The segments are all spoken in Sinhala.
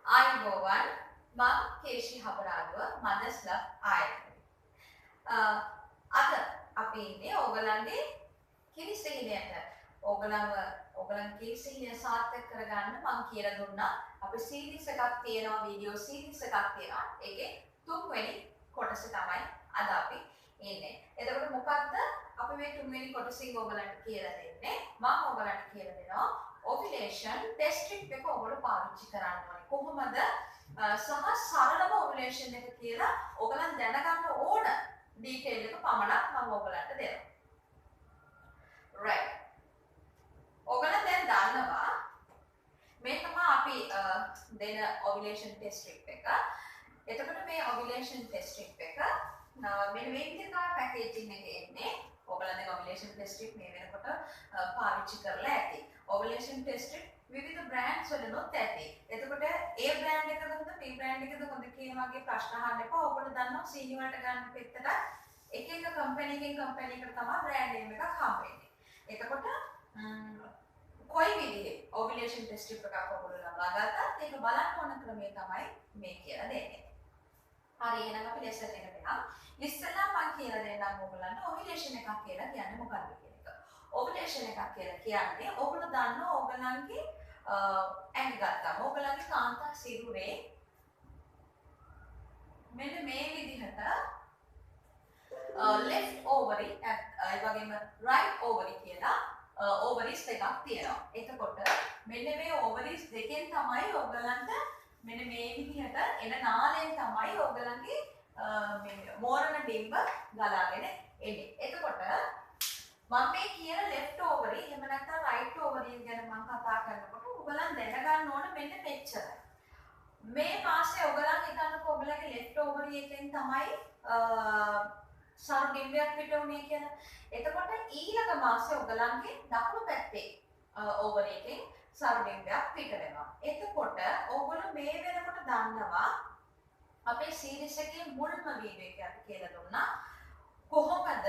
ආයුබෝවන් මම කේෂි හබරාදුව මදර්ස් ලව් ආයතනයේ. අද අපි ඉන්නේ ඕගලන්ගේ කිරිසිහිනයට. ඕගලන් කිරිසිහිනය සාර්ථක කරගන්න මම කියලා දුන්නා. අපි සීරීස් එකක් තියෙනවා, වීඩියෝ සීරීස් එකක් තියෙනවා. ඒකේ තුන්වෙනි කොටස තමයි අද අපි ඉන්නේ. එතකොට මොකක්ද අපි මේ තුන්වෙනි කොටසින් ඕගලන්ට කියලා දෙන්නේ? මම ඕගලන්ට කියලා දෙනවා ovulation test strip එක ඔයගොල්ලෝ පාවිච්චි කරන්න ඕනේ. කොහොමද සහ සරලව ovulation එක කියලා ඔයගලන් දැනගන්න ඕන ඩීටේල් එක පමණක් මම ඔයගලන්ට දෙනවා. right. ඔයගලන් දැන් දන්නවා මේ තමයි අපි දෙන ovulation test strip එක. එතකොට මේ ovulation test strip එක මෙන්න මේ විදිහට තමයි පැකේජින් එකේ එන්නේ. ඔයගලන් දැන් ovulation test strip මේ වෙනකොට පාවිච්චි කරලා ඇති. ovulation test strip විවිධ බ්‍රෑන්ඩ්ස් වලිනුත් ඇති. එතකොට ඒ බ්‍රෑන්ඩ් එකද හොඳ, B බ්‍රෑන්ඩ් එකද හොඳ කියන වගේ ප්‍රශ්න අහන්න එපා. ඔයගොල්ලෝ දන්නවා සීනි වලට ගන්න පෙත්තට එක එක කම්පැනි එකෙන් කම්පැනි එකට තමයි බ්‍රෑන්ඩ් නේම් එකක් හම්බෙන්නේ. එතකොට කොයි විදිහේ ovulation test strip එකක් ඔයගොල්ලෝ ලබා ගත්තත් ඒක බලන්න ඕන ක්‍රමය තමයි මේ කියලා දෙන්නේ. හරි, එහෙනම් අපි ලෙසන් එකට යමු. ඉස්සෙල්ලා මම කියලා දෙන්නම් ඔයගොල්ලන්ට ovulation එකක් කියලා කියන්නේ මොකක්ද කියන එක. ovulation එකක් කියලා කියන්නේ ඔයගොල්ලෝ දන්නවා ඔයගලන්ගේ ඇඟ ගත්තාම ඔයගලන්ගේ කාන්තා සිරුරේ මෙන්න මේ විදිහට left ovary ඒ වගේම right ovary කියලා ovaries දෙකක් තියෙනවා. එතකොට මෙන්න මේ ovaries දෙකෙන් තමයි ඔයගලන්ට මෙන්න මේ විදිහට එන නාලයෙන් තමයි ඔයගලන්ගේ මේ මෝරණ ඩිම්බ ගලාගෙන එන්නේ. එතකොට මම මේ කියන left ovary එහෙම නැත්නම් right ovary ගැන මම කතා කරනකොට ඔයගලන් දැනගන්න ඕන මෙන්න මෙච්චරයි. මේ මාසේ ඔයගලන් හිතන්නකෝ ඔයගලගේ left ovary එකෙන් තමයි සරු ඩිම්බයක් පිට වුනේ කියලා. එතකොට ඊළඟ මාසේ ඔයගලන්ගේ දකුණු පැත්තේ ovary එකෙන් සරු ඩිම්බයක් පිට වෙනවා. එතකොට ඔයගොල්ලෝ මේ වෙනකොට දන්නවා අපේ සීරීස් එකේ මුල්ම වීඩියෝ එක අපි කියලා දුන්නා. කොහොමද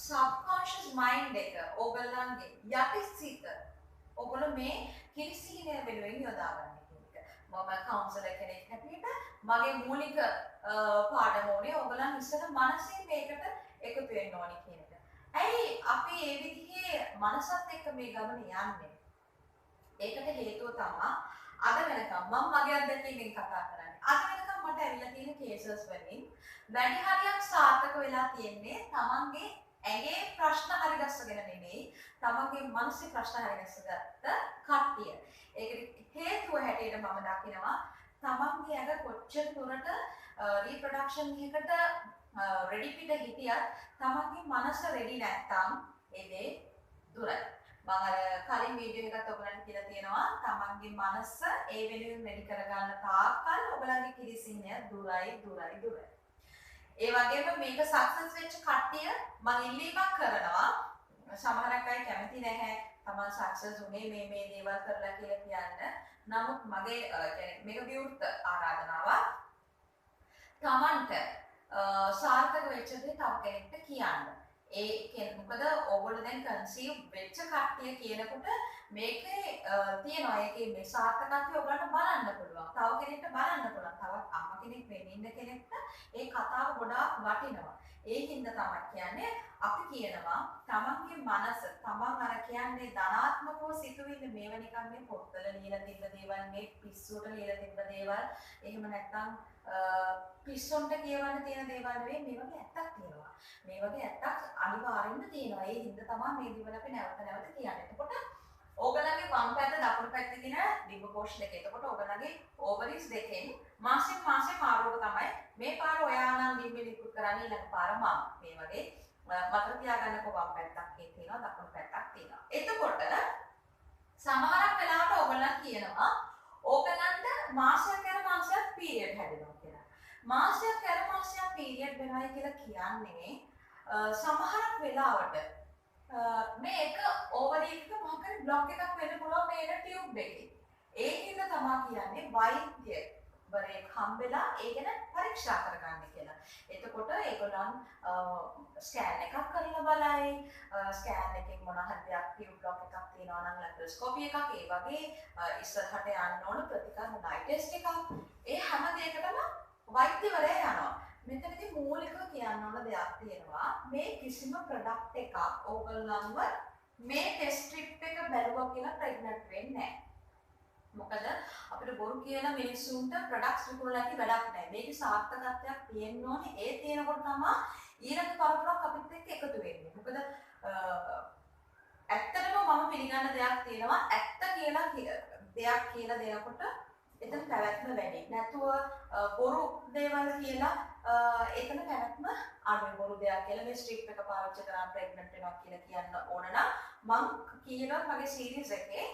subconscious mind එක ඔයගලන්ගේ යටිසිත ඔයගොල්ලෝ මේ කිරිසිහිනය වෙනුවෙන් යොදාගන්නේ කියන එක. මම කවුන්සලර් කෙනෙක් හැටියට මගේ මූලික පාඩම උනේ ඔයගලන් ඉස්සර මනසින් මේකට එකතු වෙන්න ඕනේ කියන එක. ඇයි අපි මේ විදිහේ මනසත් එක්ක මේ ගමන යන්නේ? ඒකට හේතුව තමයි අද වෙනකම් මම මගේ අත්දැකීමෙන් කතා කරන්නේ. අද වෙනකම් මට ඇවිල්ලා තියෙන කේසස් වලින් වැඩි හරියක් සාර්ථක වෙලා තියෙන්නේ තමන්ගේ ඇගේ ප්‍රශ්න හරිගස්සගෙන නෙමෙයි, තමන්ගේ මානසික ප්‍රශ්න හරිගස්සගත්ත කට්ටිය. ඒකට හේතුව හැටියට මම දකිනවා තමන්ගේ ඇඟ කොච්චර දුරට රීප්‍රොඩක්ෂන් එකකට රෙඩි පිට හිටියත් තමන්ගේ මනස රෙඩි නැත්තම් ඒ දේ දුරයි. මම කලින් වීඩියෝ එකත් ඔයගලන්ට කියලා තියෙනවා තමන්ගේ මනස ඒ වෙනුවෙන් රෙඩි කරගන්න තාක්කල් ඔයගලන්ගේ කිරිසිහිනය දුරයි. ඒ වගේම මේක සක්සස් වෙච්ච කට්ටිය මම ඉල්ලීමක් කරනවා. සමහරක් අය කැමති නැහැ තමන් සක්සස් උනේ මේ දේවල් කරලා කියලා කියන්න. නමුත් මගේ කියන්නේ මේක විවෘත ආරාධනාවක්. තමන්ට සාර්ථක වෙච්ච දේ තව කෙනෙක්ට කියන්න. ඒ කියන්නේ මොකද ඕගොල්ලෝ දැන් කන්සීව් වෙච්ච කට්ටිය කියනකොට මේකේ තියෙනවා ඒකේ මේ සාර්ථකත්වය ඔයගලන්ට බලන්න පුළුවන්. තව කෙනෙක්ට බලන්න පුළුවන්. තවත් අම්මා කෙනෙක් වෙන්න ඉන්න කෙනෙක්ට ඒ කතාව ගොඩාක් වටිනවා. ඒ හින්දා තමයි කියන්නේ අපි කියනවා තමන්ගේ මනස තමන් අර කියන්නේ ධනාත්මකව සිතුවිලි මේව නිකන් මේ පොත්වල ලියලා තිබ්බ දේවල් මේ පිස්සුවට ලියලා තිබ්බ දේවල් එහෙම නැත්නම් පිස්සොන්ට කියවන්න තියෙන දේවල් නෙවෙයි මේ වගේ ඇත්තක් තියෙනවා. මේ වගේ ඇත්තක් අනිවාර්යෙන්ම තියෙනවා. ඒ හින්දා තමයි මේ දේවල් අපි නැවත කියන්නේ. එතකොට ඕගලගේ වම් පැත්ත දකුණු පැත්ත කියන ඩිම්බකෝෂ දෙක. එතකොට ඕගලගේ ඕවරිස් දෙකෙන් මාසෙන් මාසේ මාරුවක තමයි මේ පාර ඔයා නම් ඩිම්බ ලිකුත් කරන්නේ ඊළඟ පාර මම. මේ වගේ මතක තියාගන්නකො වම් පැත්තක් තියෙනවා දකුණු පැත්තක් තියෙනවා. එතකොට සමහරක් වෙලාවට ඕගලන් කියනවා ඕගලන්ට මාසයක් යන මාසයක් පීරියඩ් හැදෙනවා කියලා. මාසයක් යන මාසයක් පීරියඩ් වෙනවයි කියලා කියන්නේ සමහරක් වෙලාවට මේක ඕවරි එකක මොකක් හරි බ්ලොක් එකක් වෙන්න පුළුවන් මේන ටියුබ් එකේ. ඒ හින්දා තමයි කියන්නේ වරේක් හම්බෙලා ඒ ගැන පරීක්ෂා කරගන්න කියලා. එතකොට ඒගොල්ලන් ස්කෑන් එකක් කරලා බලයි. ස්කෑන් එකෙන් මොන හරි දෙයක් ටියුබ් බ්ලොක් එකක් තියෙනවා නම් ලැප්‍රොස්කෝපි එකක් ඒ වගේ ඉස්සරහට යන්න ඕන ප්‍රතිකර්ම නයි ටෙස්ට් එකක්. ඒ හැම දෙයකටම වෛද්‍යවරයා යනවා. මෙතනදී මූලිකව කියන්න ඕන දෙයක් තියෙනවා. මේ කිසිම ප්‍රොඩක්ට් එකක් ඕගොල්ලන්ව මේ ටෙස්ට් ස්ට්‍රිප් එක බැලුවා කියලා ප්‍රෙග්නන්ට් වෙන්නේ නැහැ. මොකද අපිට බොරු කියන මිනිස්සුන්ට ප්‍රොඩක්ට්ස් විකුණලා ඇති වැඩක් නැහැ. මේකේ සාර්ථකත්වයක් තියෙන්න ඕනේ. ඒ තියෙනකොට තමයි ඊළඟ පරපුරක් අපිත් එක්ක එකතු වෙන්නේ. මොකද ඇත්තටම මම පිළිගන්න දෙයක් තියෙනවා. ඇත්ත කියලා දෙයක් කියලා දෙනකොට එතන පැවැත්ම වැඩි. නැතුව බොරු දේවල් කියලා එතන පැවැත්ම අඩුයි. බොරු දෙයක් කියලා මේ ස්ට්‍රිප් එක පාවිච්චි කරා ප්‍රෙග්නන්ට් වෙනවා කියලා කියන්න ඕන නම් මම කියනවා මගේ සීරීස් එකේ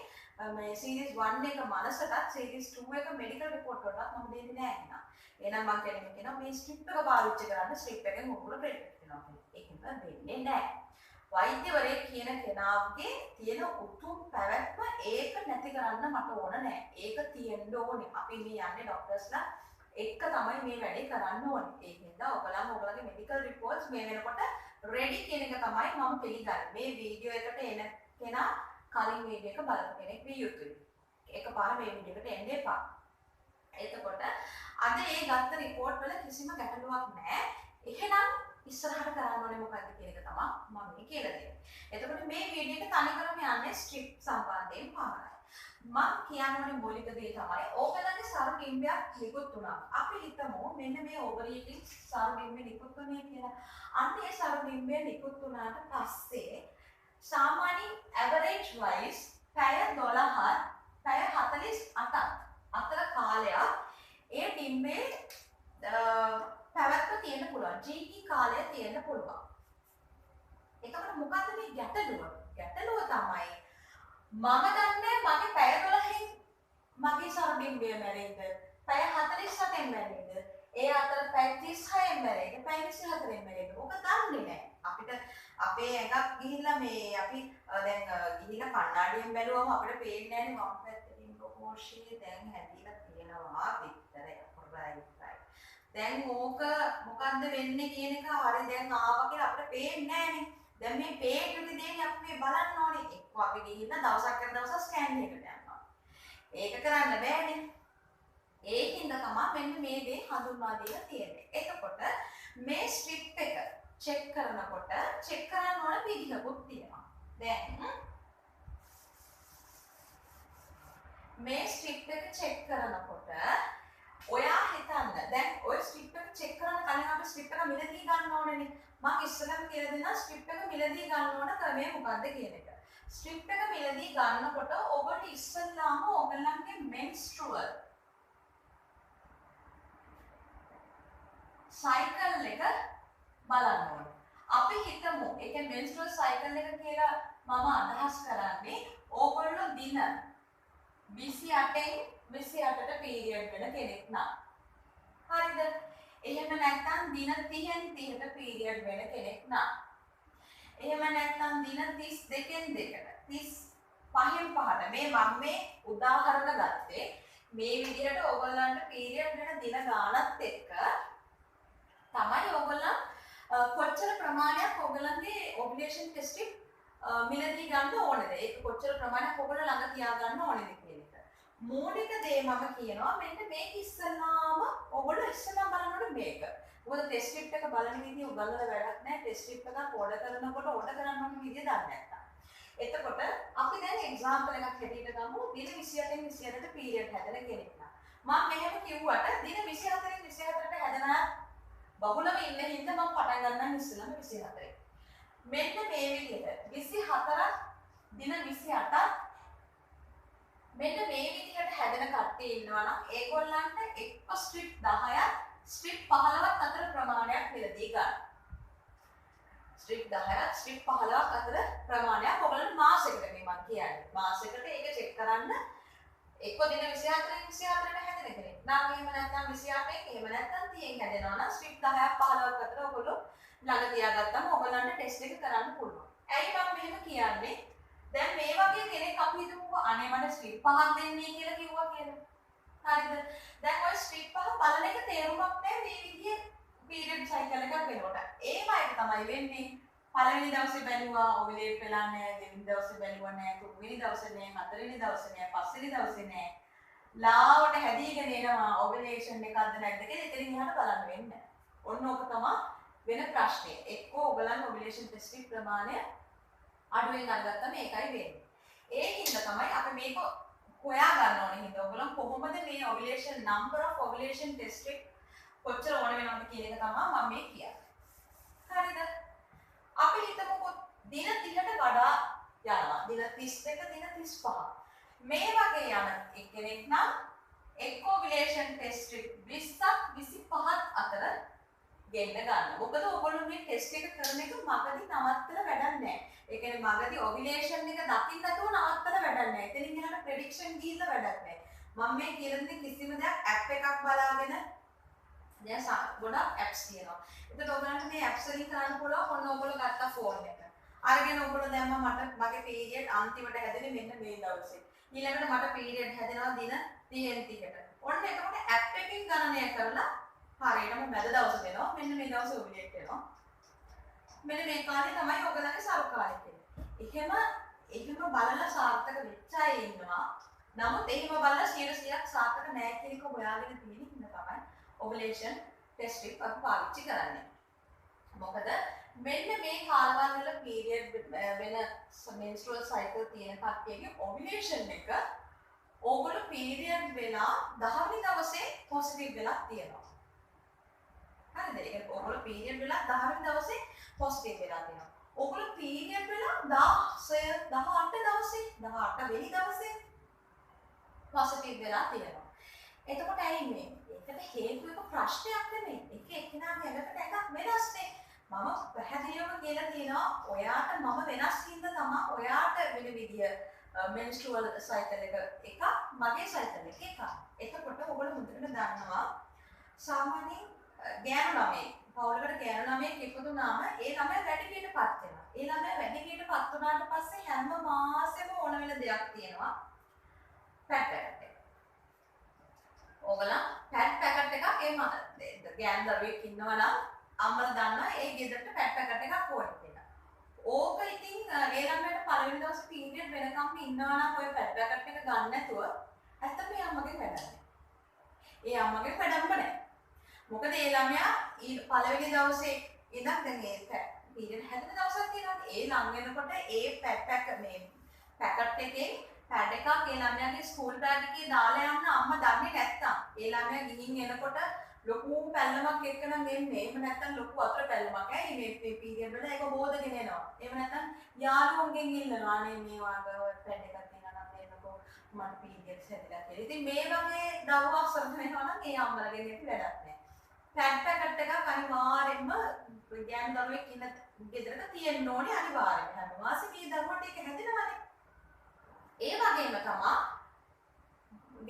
මේ සීරීස් 1 එක මනසටත් සීරීස් 2 එක මෙඩිකල් රිපෝට් වලටත් මම දෙන්නේ නැහැ නේද? එහෙනම් මම කියනවා මේ ස්ට්‍රිප් එක පාවිච්චි කරන්න ස්ට්‍රිප් එකෙන් මුකුල ප්‍රෙග්නන්ට් වෙනවා කියලා. ඒකම වෙන්නේ නැහැ. වෛද්‍යවරයෙක් කියන කෙනාගේ තියෙන උතුම් පැවැත්ම ඒක නැති කරන්න මට ඕන නැහැ. ඒක තියෙන්න ඕනේ. අපි මේ යන්නේ ડોක්ටර්ස්ලා එක්ක තමයි මේ වැඩේ කරන්න ඕනේ. ඒකෙන්ද ඔයගොල්ලන්ගේ මෙඩිකල් රිපෝට්ස් මේ වෙනකොට රෙඩි කියන එක තමයි මම පිළිගන්නේ. මේ වීඩියෝ එකට එන කෙනා කලින් වීඩියෝ එක බලපු කෙනෙක් විය යුතුයි. එකපාර මේ වීඩියෝ එකට එන්න එපා. එතකොට අද ඒ ගත්ත රිපෝට් වල කිසිම ගැටලුවක් නැහැ. එහෙනම් ඉස්සරහට කරන්න ඕනේ මොකක්ද කියන එක තමයි මම මේ කියලා දෙන්නේ. එතකොට මේ වීඩියෝ එක තනිකරම යන්නේ ස්ට්‍රිප් සම්බන්ධයෙන් පමණයි. මම කියන්නේ මූලික දේ තමයි ඕගලන්ගේ සරු ඩිම්බයක් නිකුත් වුණා. අපි හිතමු මෙන්න මේ ඕවරි එකේ සරු ඩිම්බේ නිකුත් වුණේ කියලා. අන්න ඒ සරු ඩිම්බේ නිකුත් වුණාට පස්සේ සාමාන්‍ය ඇවරේජ් වයිස් පැය 12ක් පැය 48ක් අතර කාලයක් ඒ ඩිම්බේ පැවැත්ම තියෙන්න පුළුවන්. GT කාලය තියෙන්න පුළුවන්. එතකොට මොකද්ද මේ ගැටලුව? ගැටලුව තමයි මම දන්නේ මගේ පැය 12න් මගේ සරු ඩිම්බය මැරෙයිද? පැය 47න් මැරෙයිද? ඒ අතර පැය 36න් මැරෙයිද? පැය 24න් මැරෙයිද? ඔක දන්නේ නැහැ. අපිට අපේ ඇඟක් ගිහිල්ලා මේ අපි දැන් ගිහිල්ලා කණ්ණාඩියෙන් බැලුවම අපිට පේන්නේ නැහැ වම් පැත්තේ ප්‍රොපෝෂනේ දැන් හැදිලා තියෙනවා විතරයි. දැන් ඕක මොකද්ද වෙන්නේ කියන එක හරි දැන් ආවා කියලා අපිට පේන්නේ නැහනේ. දැන් මේ පේන දේ අපි මේ බලන්න ඕනේ. එක්ක අපි ගිහින් දවසක් කර දවසක් ස්කෑන් එකකට යනවා. ඒක කරන්න බෑනේ. ඒකින්ද තමයි මෙන්න මේ දේ හඳුන්වා දීලා තියෙන්නේ. එතකොට මේ ස්ට්‍රිප් එක චෙක් කරනකොට චෙක් කරන්න ඕන විදිහකුත් තියෙනවා. දැන් මේ ස්ට්‍රිප් එක චෙක් කරනකොට ඔයා හිතන්න දැන් ඔය ස්ට්‍රිප් එක චෙක් කරන කලින් අපි ස්ට්‍රිප් එක මිලදී ගන්න ඕනේනේ. මම ඉස්සෙල්ලාම කියලා දෙනවා ස්ට්‍රිප් එක මිලදී ගන්න ඕන ක්‍රමය මොකක්ද කියන එක. ස්ට්‍රිප් එක මිලදී ගන්නකොට ඔබට ඉස්සෙල්ලාම ඔයගලන්ගේ මෙන්ස්ට්රුවල් සයිකල් එක බලන්න ඕනේ. අපි හිතමු ඒක මෙන්ස්ට්රුවල් සයිකල් එක කියලා මම අදහස් කරන්නේ ඕගොල්ලෝ දින 28න් 28ට පීරියඩ් වෙන කෙනෙක් නම්. හරිද? එහෙම නැත්නම් දින 30න් 30ට පීරියඩ් වෙන කෙනෙක් නම්. එහෙම නැත්නම් දින 32න් 2ට 35න් 5ට මේ මම මේ උදාහරණ ගත්තේ මේ විදිහට ඕගොල්ලන්ට පීරියඩ් වෙන දින ගානත් එක්ක තමයි ඕගොල්ලන් කොච්චර ප්‍රමාණයක් ඕගොල්ලන්ගේ ඕවුලේෂන් ටෙස්ට් මිලදී ගන්න ඕනේද? ඒක කොච්චර ප්‍රමාණයක් ඕගොල්ලෝ ළඟ තියාගන්න ඕනේද කියන එක. මූලික දේ මම කියනවා මෙන්න මේක ඉස්සෙල්ලාම ඔයගොල්ලෝ ඉස්සෙල්ලාම බලන්න ඕනේ මේක. මොකද ටෙස්ට් ස්ට්‍රිප් එක බලන විදිහ උගන්වලා වැඩක් නැහැ. ටෙස්ට් ස්ට්‍රිප් එකක් ඕඩර් කරනකොට ඕඩර් කරන්න ඕනේ විදිහ දන්නේ නැත්තම්. එතකොට අපි දැන් එක්සැම්පල් එකක් හැටියට ගමු. දින 28න් 28ට පීරියඩ් හැදෙන කෙනෙක් නම්. මම මෙහෙම කිව්වට දින 24න් 24ට හැදෙන බහුලව ඉන්න හින්දා මම පටන් ගන්නම් ඉස්සෙල්ලාම 24න්. මෙන්න මේ විදිහට 24ක් දින 28ක් මෙන්න මේ විදිහට හැදෙන කට්ටිය ඉන්නවා නම් ඒගොල්ලන්ට එක්ක ස්ට්‍රිප් 10ක් ස්ට්‍රිප් 15ක් අතර ප්‍රමාණයක් මිලදී ගන්න. ස්ට්‍රිප් 10ක් ස්ට්‍රිප් 15ක් අතර ප්‍රමාණයක් ඔයගොල්ලෝ මාසෙකට මේ මම කියන්නේ. මාසෙකට ඒක චෙක් කරන්න එක්ක දින 24න් 24ට හැදෙන කෙනෙක්. නම් එහෙම නැත්නම් 28න් එහෙම නැත්නම් 30න් හැදෙනවා නම් ස්ට්‍රිප් 10ක් 15ක් අතර ඔයගොල්ලෝ ළඟ තියාගත්තම ඔයගොල්ලන්ට ටෙස්ට් එක කරන්න පුළුවන්. ඇයි මම මෙහෙම කියන්නේ? දැන් මේ වගේ කෙනෙක් අපි හිතමුකෝ අනේ මට ස්ට්‍රිප් 5ක් දෙන්නේ කියලා කිව්වා කියලා. හරිද? දැන් ඔය ස්ට්‍රිප් පහ බලන එක තේරුමක් නැහැ මේ විදිහේ පීරියඩ් සයිකල් එකක් වෙනකොට. ඒම එක තමයි වෙන්නේ. පළවෙනි දවසේ බැලුවා ඔවිලේට් වෙලා නැහැ, දෙවෙනි දවසේ බැලුවා නැහැ, තුන්වෙනි දවසේ නැහැ, හතරවෙනි දවසේ නැහැ, පස්වෙනි දවසේ නැහැ. ලාවට හැදීගෙන එනවා ඔවිලේෂන් එකක්ද නැද්ද කියලා එතනින් එහාට බලන්න වෙන්නේ. ඔන්න ඕක තමයි වෙන ප්‍රශ්නේ. එක්කෝ ඔයගලන් ඔවිලේෂන් ටෙස්ටික් ප්‍රමාණය අඩුවෙන් අරගත්තම ඒකයි වෙන්නේ. ඒකින්ද තමයි අපි මේක හොයා ගන්න ඕනේ. හින්දා ඔයගලන් කොහොමද මේ ඔවිලේෂන් නම්බර් ඔෆ් ඔවිලේෂන් ටෙස්ටික් කොච්චර ඕන වෙනවද කියන එක තමයි මම මේ කියන්නේ. හරිද? අපි හිතමුකෝ දින 30ට වඩා යනවා. දින 32 දින 35. මේ වගේ යන එක්කෙනෙක් නම් එක් ඔවිලේෂන් ටෙස්ටික් 20ක් 25ක් අතර ගෙන්න ගන්න. මොකද ඔයගොල්ලෝ මේ ටෙස්ට් එක කරන එක මගදී නවත්තලා වැඩක් නැහැ. ඒ කියන්නේ මගදී ඔවිලේෂන් එක දකින්න නැතුව නවත්තලා වැඩක් නැහැ. එතනින් එහාට ප්‍රෙඩික්ෂන් ගිහිල්ලා වැඩක් නැහැ. මම මේ කියන දේ කිසිම දෙයක් ඇප් එකක් බලාගෙන දැන් ගොඩක් ඇප්ස් තියෙනවා. ඒකට ඔයගලන්ට මේ ඇප්ස් වලින් කරන්න පුළුවන්. ඔන්න ඔයගොල්ලෝ ගත්ත ෆෝන් එක. අරගෙන ඔයගොල්ලෝ දැම්ම මට මගේ පීරියඩ් අන්තිමට හැදෙන්නේ මෙන්න මේ දවසේ. ඊළඟට මට පීරියඩ් හැදෙනවා දින 30ට. ඔන්න එතකොට ඇප් එකකින් ගණනය කරලා හරියටම මැද දවස දෙනවා. මෙන්න මේ දවසේ ඔවිලේට් වෙනවා. මෙන්න මේ කාලේ තමයි ඔයගලගේ සරුකාලේ තියෙන්නේ. එහෙම බලලා සාර්ථක වෙච්ච අය ඉන්නවා. නමුත් එහෙම බලලා 100%ක් සාර්ථක නැහැ කියන එක හොයාගෙන තියෙන ඉන්න තමයි ඔවිලේෂන් ටෙස්ට් එක අපි පාවිච්චි කරන්නේ. මොකද මෙන්න මේ කාලවල වල පීරියඩ් වෙන මෙන්ස්ට්රුවල් සයිකල් තියෙන කට්ටියගේ ඔවිලේෂන් එක ඕගොල්ලෝ පීරියඩ් වෙලා 10 වෙනි දවසේ පොසිටිව් වෙලා තියෙනවා. හරිද? ඒක ඕගොල්ලෝ පීරියඩ් වෙලා 10 වෙනි දවසේ පොසිටිව් වෙලා තියෙනවා. ඕගොල්ලෝ පීරියඩ් වෙලා 16 18 දවසේ 18 වෙනි දවසේ පොසිටිව් වෙලා තියෙනවා. එතකොට ඇයි මේ? ඒකට හේතුව එක ප්‍රශ්නයක් නෙමෙයි. එක එක්කෙනාගේ ඇඟට එකක් වෙනස්නේ. මම පැහැදිලිවම කියලා තියෙනවා ඔයාට මම වෙනස් හින්දා තමයි ඔයාට වෙන විදිය මෙන්ස්ට්රුවල් සයිකල් එක මගේ සයිකල් එක. එතකොට ඔයගොල්ලෝ මුදෙන්න දන්නවා සාමාන්‍යයෙන් ගෑනු ළමයි පවුලකට ගෑනු ළමයෙක් ඉපදුනාම ඒ ළමයා වැඩිහිටියටපත් වෙනවා. ඒ ළමයා වැඩිහිටියටපත් වුණාට පස්සේ හැම මාසෙම ඕන වෙන දෙයක් තියෙනවා. පැට් පැකට් එක. ඕගොල්ලෝ පැට් පැකට් එකක් ඒ ගෑනු දරුවෙක් ඉන්නවා නම් අම්මලා දන්නවා ඒ ගෙදරට පැට් පැකට් එකක් ඕනේ කියලා. ඕක ඉතින් ඒ ළමයාට පළවෙනි දවසේ පීරියඩ් වෙනකම් ඉන්නවා නම් ඔය පැට් පැකට් එක ගන්න නැතුව ඇත්තටම ඒ අම්මගේ වැඩක් නෑ. ඒ අම්මගේ වැඩක්ම නෑ. මොකද ඒ ළමයා පළවෙනි දවසේ ඉඳන් දැන් ඒ පීරියඩ් හැදෙන දවසක් තියෙනවා. ඒ ලඟ වෙනකොට ඒ පැකට් එකේ පැඩ් එකක් ඒ ළමයාගේ ස්කූල් බෑග් එකේ දාලා යන්න අම්මා දන්නේ නැත්තම් ඒ ළමයා ගිහින් එනකොට ලොකු පැල්ලමක් එක්ක නම් එන්නේ. එහෙම නැත්තම් ලොකු වතුර පැල්ලමක්. ඇයි මේ පීරියඩ් වල ඒක බෝධගෙන එනවා. එහෙම නැත්තම් යාළුවන්ගෙන් ඉල්ලනවා. අනේ මේ වගේ පැඩ් එකක් තියෙනවා නම් දෙන්නකෝ මට පීරියඩ්ස් හැදිලා කියලා. ඉතින් මේ වගේ දරුවක් සර් වෙනවා නම් ඒ අම්මලගෙන් ඒක වැඩක් නෑ. පැඩ් පැකට් එකක් අනිවාර්යෙන්ම ගෑනු දරුවෙක් ඉන්න ගෙදරක තියෙන්න ඕනේ අනිවාර්යෙන්ම. හැම මාසෙම මේ දරුවට ඒක හැදෙනවනේ. ඒ වගේම තමයි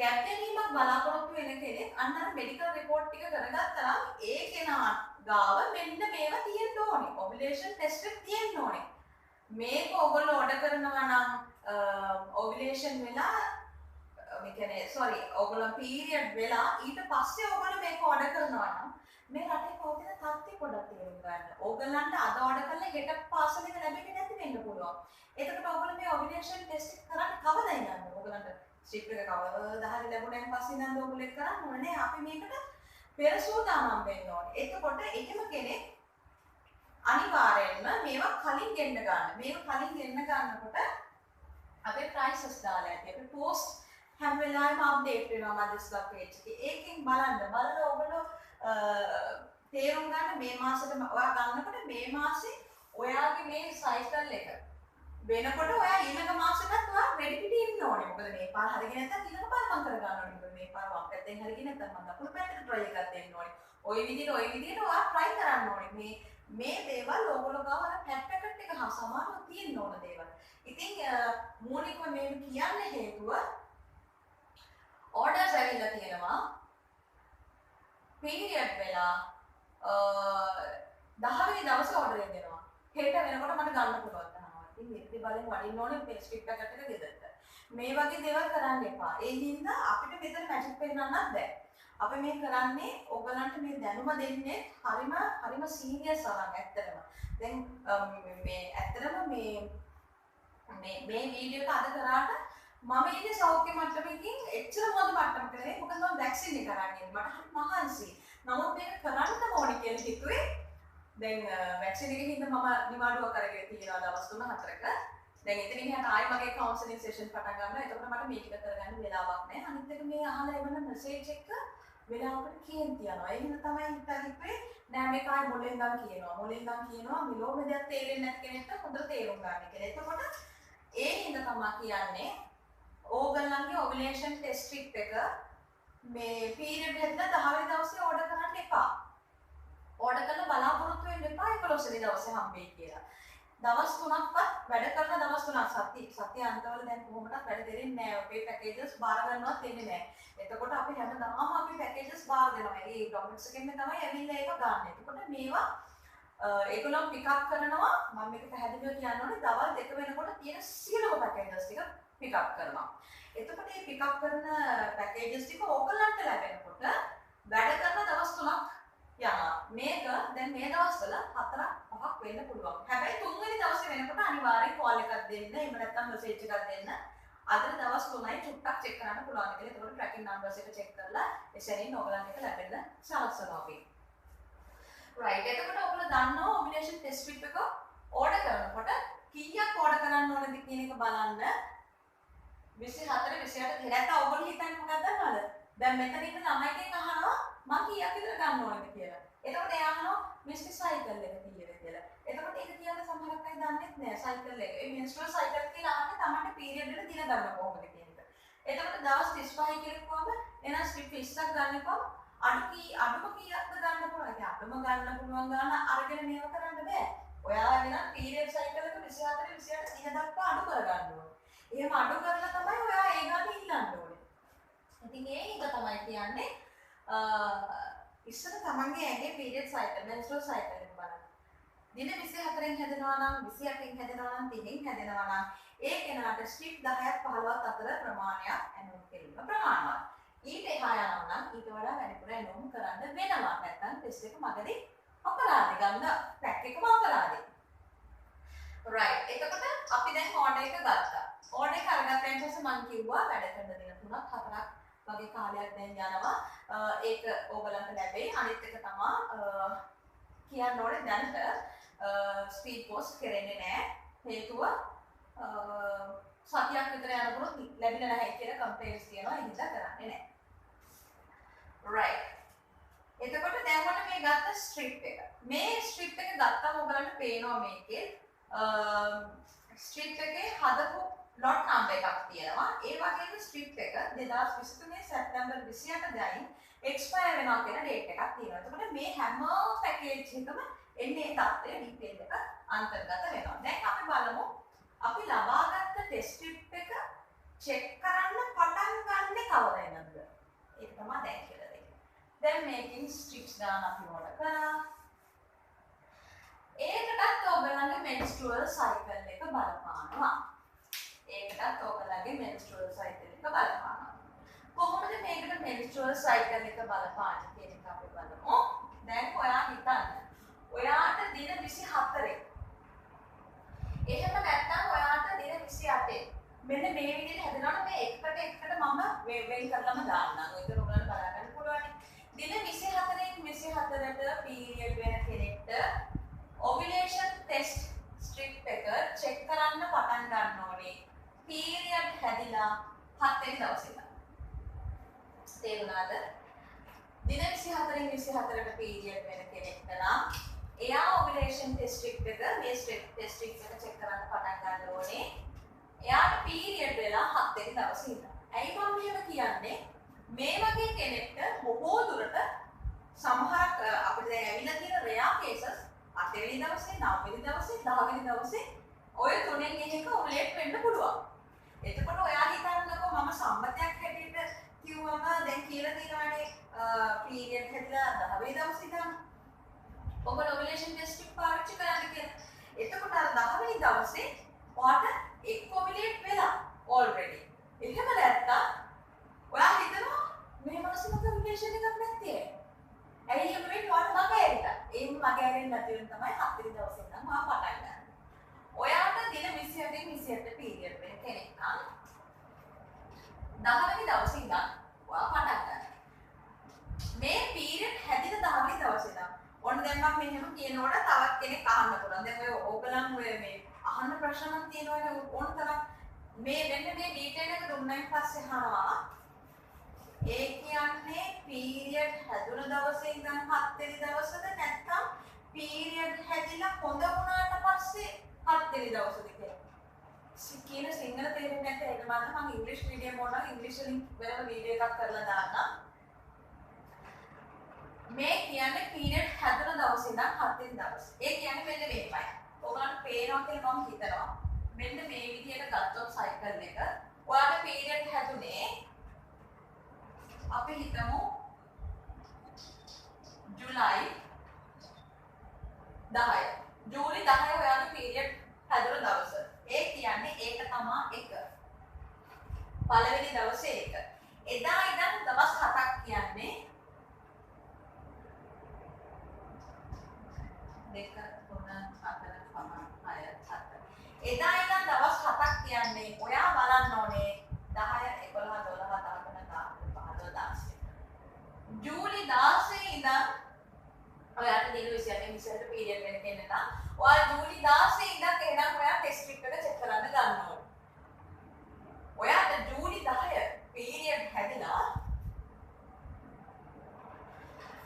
ගැප් ගැනීමක් බලාපොරොත්තු වෙන කෙනෙක් අන්න අර මෙඩිකල් රිපෝට් ටික කරගත්තා නම් ඒ කෙනා ගාව මෙන්න මේවා තියෙන්න ඕනේ. ඔවියුලේෂන් ටෙස්ට් එක තියෙන්න ඕනේ. මේක ඔයගොල්ලෝ ඕඩර් කරනවා නම් ඔවියුලේෂන් වෙලා මේ කියන්නේ ඔයගොල්ලෝ පීරියඩ් වෙලා ඊට පස්සේ ඔයගොල්ලෝ මේක ඕඩර් කරනවා නම් මේ රටේ පවතින තත්ත්වය පොඩ්ඩක් තේරුම් ගන්න. ඕගොල්ලන්ට අද ඕඩර් කරලා හෙට පාසල් එක ලැබෙන්නේ නැති වෙන්න පුළුවන්. එතකොට ඔයගොල්ලෝ මේ ඔවියුලේෂන් ටෙස්ට් එක කරන්න කවදා යන්නේ? ඔයගොල්ලන්ට ස්ට්‍රිප් එක කවදා හරි ලැබුණාන් පස්සේ නම් ඔයගොල්ලෝ ඒක කරන්න ඕනේ. අපි මේකට පෙර සූදානම් වෙන්න ඕනේ. එතකොට එහෙම කෙනෙක් අනිවාර්යෙන්ම මේවා කලින් ගෙන්න ගන්න. මේවා කලින් ගෙන්න ගන්නකොට අපේ ප්‍රයිසස් දාලා ඇති. අපේ පෝස්ට් හැම වෙලාවෙම අප්ඩේට් වෙනවා මදස්ලා පේජ් එකේ. ඒකෙන් බලලා ඔයගොල්ලෝ තේරුම් ගන්න මේ මාසෙට ඔයා ගන්නකොට මේ මාසේ ඔයාගේ මේ සයිකල් එක වෙනකොට ඔයා ඊළඟ මාසෙටත් ඔයා රෙඩි පිටි ඉන්න ඕනේ. මොකද මේ පාර හරියගෙන නැත්නම් ඊළඟ පාර මම කර ගන්න ඕනේ. මොකද මේ පාර වම් පැත්තෙන් හරියගෙන නැත්නම් මම දකුණු පැත්තට try එකක් දෙන්න ඕනේ. ওই විදිහට ඔයා try කරන්න ඕනේ. මේ දේවල් ඔයගොල්ලෝ ගාව අර පැකට් එක හා සමානව තියෙන්න ඕන දේවල්. ඉතින් මූලිකව මේ කියන්න හේතුව orders ඇවිල්ලා තියෙනවා පීරියඩ් වෙලා 10 වෙනි දවසේ order එක දෙනවා. හෙට වෙනකොට මට ගන්න පුළුවන් තරම. ඉතින් ඉතින් බලෙන් වඩින්න ඕනේ මේ ස්ට්‍රිප් පැකට් එක ගෙදරට. මේ වගේ දේවල් කරන්න එපා. ඒ හින්දා අපිට මෙතන මැජික් පෙන්නන්නත් බෑ. අපි මේ කරන්නේ ඔයගලන්ට මේ දැනුම දෙන්නේ හරිම සීරියස් අරන් ඇත්තටම. දැන් මේ ඇත්තටම මේ වීඩියෝ එක අද කරාට මම ඉන්නේ සෞඛ්‍ය මට්ටමකින් එච්චර හොඳ මට්ටමක නෙවෙයි. මොකද මම වැක්සින් එක කරන්නේ. මට හරි මහන්සි. නමුත් මේක කරන්න ඕනේ කියලා හිතුවේ. දැන් වැක්සින් එකකින් ඉඳන් මම නිවාඩුවක් අරගෙන තියෙනවා දවස් 3-4ක. දැන් එතනින් එහාට ආයි මගේ කවුන්සලින් සෙෂන් පටන් ගන්නවා. එතකොට මට මේක කරගන්න වෙලාවක් නැහැ. අනිත් එක මේ අහලා එවන මෙසේජ් එක වෙලාවකට කේන්ති යනවා. ඒ හින්දා තමයි හිතන්නේ නෑ මේක ආයි මොලෙන් ගන්න කියනවා. මොලෙන් ගන්න කියනවා මෙලොව දෙයක් තේරෙන්නේ නැති කෙනෙක්ට හොඳට තේරුම් ගන්න කියලා. එතකොට ඒ හින්දා තමයි කියන්නේ ඕගලන්ගේ ඔවුලේෂන් ටෙස්ට් ස්ට්‍රිප් එක මේ පීරියඩ් හැදලා 10 වෙනි දවසේ ඕඩර් කරන්න එපා. ඕඩර් කරලා බලාපොරොත්තු වෙන්න එපා 11 වෙනි දවසේ හම්බෙයි කියලා. දවස් 3ක්වත් වැඩ කරන දවස් 3ක් සත්‍ය අන්තවල දැන් කොහොමදත් වැඩ දෙන්නේ නැහැ. අපේ පැකේජස් බාර ගන්නවත් දෙන්නේ නැහැ. එතකොට අපි හැමදාම අපි පැකේජස් බාර දෙනවා. ඒ ඩොමිනොස් එකෙන් තමයි ඇවිල්ලා ඒක ගන්න. එතකොට මේවා ඒගොල්ලෝ පික් අප් කරනවා. මම මේක පැහැදිලිව කියන්න ඕනේ. දවල් 2 වෙනකොට තියෙන සියලුම පැකේජස් ටික පික් අප් කරනවා. එතකොට මේ පික් අප් කරන පැකේජස් ටික ඕගලන්ට ලැබෙනකොට වැඩ කරන දවස් 3ක් යනවා. මේක දැන් මේ දවස්වල 4-5ක් වෙන්න පුළුවන්. හැබැයි 3 වෙනි දවසේ වෙනකොට අනිවාර්යෙන් කෝල් එකක් දෙන්න. එහෙම නැත්නම් මෙසේජ් එකක් දෙන්න. අද දවස් 3යි චුට්ටක් චෙක් කරන්න පුළුවන් කියලා. ඒකට ට්‍රැකින් නම්බර්ස් එක චෙක් කරලා එසැනින් ඔයගලන්ට ඒක ලැබෙන්න සලස්වනවා අපි. රයිට්. එතකොට ඔයගොල්ලෝ දන්නවා ඔබිනේෂන් ටෙස්ට් ස්ට්‍රිප් එක ඕඩර් කරනකොට කීයක් ඕඩර් කරන්න ඕනද කියන එක බලන්න. 24 28 දෙකට ඔයගොල්ලෝ හිතන්නේ මොකක්ද දන්නවද? දැන් මෙතන ඉන්න ළමයිගෙන් අහනවා මම කීයක් විතර ගන්න ඕනද කියලා. එතකොට එයා අහනවා මිස්ටි සයිකල් එක කීයද කියලා. එතකොට ඒක කියන්න සමහරක් අය දන්නේ නැහැ සයිකල් එක. ඒ මෙන්ස්ට්‍රල් සයිකල් කියලා අහන්නේ තමයි පීරියඩ් එක දින ගන්න කොහොමද කියන එක. එතකොට දවස් 35 කියනකොම එනවා ස්ට්‍රිප් 20ක් ගන්නකොම අඩුම කීයක්ද ගන්න පුළුවන්. ඒ අඩුම ගන්න පුළුවන් ගන්න අරගෙන මේව කරන්න බෑ. ඔයාගෙන පීරියඩ් සයිකල් එක 24 28 දින දක්වා අඩු කරගන්න ඕනේ. එහෙම අඩු කරලා තමයි ඔයා ඒ ගන්න ඉල්ලන්න ඕනේ. ඉතින් ඒක තමයි කියන්නේ ඉස්සර තමන්ගේ ඇගේ පීරියඩ් සයිකල් මෙන්ස්ට්‍රල් සයිකල් එක බලන්න. දින 24න් හැදෙනවා නම් 28න් හැදෙනවා නම් 30න් හැදෙනවා නම් ඒ කෙනාට ස්ට්‍රිප් 10ක් 15ක් අතර ප්‍රමාණයක් ඇනුම් කිරීම ප්‍රමාණවත්. ඊට එහා යනවා නම් ඊට වඩා වැඩිපුර ඇනුම් කරන්න වෙනවා. නැත්නම් ටෙස්ට් එක මගදී අපරාධ ගන්න පැක් එකම අපරාධයි. රයිට්. එතකොට අපි දැන් ඕඩර් එක ගත්තා. ඕඩර් එක අරගත්තයින් පස්සේ මම කිව්වා වැඩ කරන දින 3-4ක් වගේ කාලයක් දැන් යනවා. ඒක ඕගලන්ට ලැබෙයි. අනිත් එක තමයි කියන්න ඕනේ දැනට ස්පීඩ් පෝස්ට් කරන්නේ නැහැ. හේතුව සතියක් විතර යනකොට ලැබෙන්නේ නැහැ කියලා කම්ප්ලේන්ට්ස් තියෙනවා. ඒ නිසා කරන්නේ නැහැ. රයිට්. එතකොට දැන් මම මේ ගත්ත ස්ට්‍රිප් එක. මේ ස්ට්‍රිප් එක ගත්තම ඔයගලන්ට පේනවා මේකේ ස්ට්‍රිප් එකේ හදපු ලොට් නම්බර් එකක් තියෙනවා. ඒ වගේම ස්ට්‍රිප් එක 2023 සැප්තැම්බර් 28 දයින් එක්ස්පයර් වෙනවා කියන ඩේට් එකක් තියෙනවා. එතකොට මේ හැම පැකේජ් එකම එන්නේ ඒ තත්ත්වය ඩීටේල් එක අන්තර්ගත වෙනවා. දැන් අපි බලමු අපි ලබාගත්ත ටෙස්ට් ස්ට්‍රිප් එක චෙක් කරන්න පටන් ගන්නේ කවදාද? ඒක තමයි දැන් කියලා දෙන්නේ. දැන් මේකෙන් ස්ට්‍රිප්ස් ගන්න අපි ඕඩර් කරා. ඒකටත් ඔයගලගේ මෙන්ස්ට්රුවල් සයිකල් එක බලපානවා. ඒකටත් ඔයගලගේ මෙන්ස්ට්රුවල් සයිකල් එක බලපානවා. කොහොමද මේකට මෙන්ස්ට්රුවල් සයිකල් එක බලපාන්නේ කියන එක අපි බලමු. දැන් ඔයා හිතන්න. ඔයාට දින 24. එහෙම නැත්නම් ඔයාට දින 28. මෙන්න මේ විදිහට හැදෙනවනේ මේ එකට මම වෙන් කරලම දාන්නම්. ඒක ඔයගලන්ට බලා ගන්න පුළුවන්. දින 24න් 24ට පීරියඩ් වෙන කෙනෙක්ට ඔවියුලේෂන් ටෙස්ට් ස්ට්‍රිප් එක චෙක් කරන්න පටන් ගන්න ඕනේ. පීරියඩ් හැදිලා 7 වෙනි දවසේ ඉඳන්. තේරුණාද? දින 24න් 24ට පීරියඩ් වෙන කෙනෙක්ට නම් එයා ඔවියුලේෂන් ටෙස්ට් ස්ට්‍රිප් එක මේ ටෙස්ට් ස්ට්‍රිප් එක චෙක් කරන්න පටන් ගන්න ඕනේ. එයාට පීරියඩ් වෙලා 7 වෙනි දවසේ ඉඳන්. ඇයි මම මෙහෙම කියන්නේ? මේ වගේ කෙනෙක්ට බොහෝ දුරට සමහරක් අපිට දැන් ඇවිල්ලා තියෙන රෙයා කේසස් 8 වෙනි දවසේ 9 වෙනි දවසේ 10 වෙනි දවසේ ඔය තුනෙන් එකක ඔවුලේට් වෙන්න පුළුවන්. එතකොට ඔයා හිතන්නකෝ මම සම්මතයක් හැටියට කිව්වම දැන් කියලා තියෙනවානේ පීරියඩ් හැදලා 10 වෙනි දවසේ ඉඳන් ඔබ ඔවුලේෂන් ටෙස්ට් එක පාවිච්චි කරන්න කියලා. එතකොට අර 10 වෙනි දවසේ ඔයාට එක් ඔවුලේට් වෙලා already එහෙම නැත්තම් ඔයා හිතනවා මේ මාසෙ මගේ රිලේෂන් එකක් නැත්තේ. ඇයි එහෙම වෙන්නේ? ඔයාට මග ඇරිලා. ඒම මග ඇරෙන්නේ නැති වෙන තමයි 7 වෙනි දවසේ ඉඳන් මම පටන් ගන්න. ඔයාට දින 27 27 පීරියඩ් වෙන කෙනෙක් නම් 10 වෙනි දවසේ ඉඳන් ඔයා පටන් ගන්න. මේ පීරියඩ් හැදින 10 වෙනි දවසේ ඉඳන් ඔන්න දැන් මම මෙහෙම කියනකොට තවත් කෙනෙක් අහන්න පුළුවන්. දැන් ඔය ඕගලන් ඔය මේ අහන්න ප්‍රශ්න නම් තියෙනවනේ ඕන තරම්. මේ මෙන්න මේ ඩීටේල් එක දුන්නායින් පස්සේ අහනවා ඒ කියන්නේ පීරියඩ් හැදුන දවසේ ඉඳන් 7 වෙනි දවසද නැත්නම් පීරියඩ් හැදිලා හොඳ වුණාට පස්සේ 7 වෙනි දවසද කියලා. කියන සිංහල තේරෙන්නේ නැත්නම් ඒක මම ඉංග්‍රීසි මීඩියම් වුණා ඉංග්‍රීසි වලින් වෙනම වීඩියෝ එකක් කරලා දාන්නම්. මේ කියන්නේ පීරියඩ් හැදුන දවසේ ඉඳන් 7 වෙනි දවස. ඒ කියන්නේ මෙන්න මේකයි. ඔයගලන්ට පේනවා කියලා මම හිතනවා. මෙන්න මේ විදිහට ගත්තොත් සයිකල් එක ඔයාලට පීරියඩ් හැදුනේ අපි හිතමු ජූලයි 10. ජූලි 10 ඔයාලට පීරියඩ් හැදුන දවස. ඒ කියන්නේ ඒක තමයි එක. පළවෙනි දවසේ එක. එදා ඉඳන් දවස් 7ක් කියන්නේ 2 3 4 5 6 7. එදා ඉඳන් දවස් 7ක් කියන්නේ ඔයා බලන්න ඕනේ 10 11 12 13 ජූලි 16 ඉඳන් ඔයාට දින 28 20ට පීරියඩ් වෙන කෙනෙක් නම් ඔයා ජූලි 16 ඉඳන් එහෙනම් ඔයා ටෙස්ට් ස්ට්‍රිප් එක චෙක් කරන්න ගන්න ඕනේ. ඔයාට ජූලි 10 පීරියඩ් හැදිලා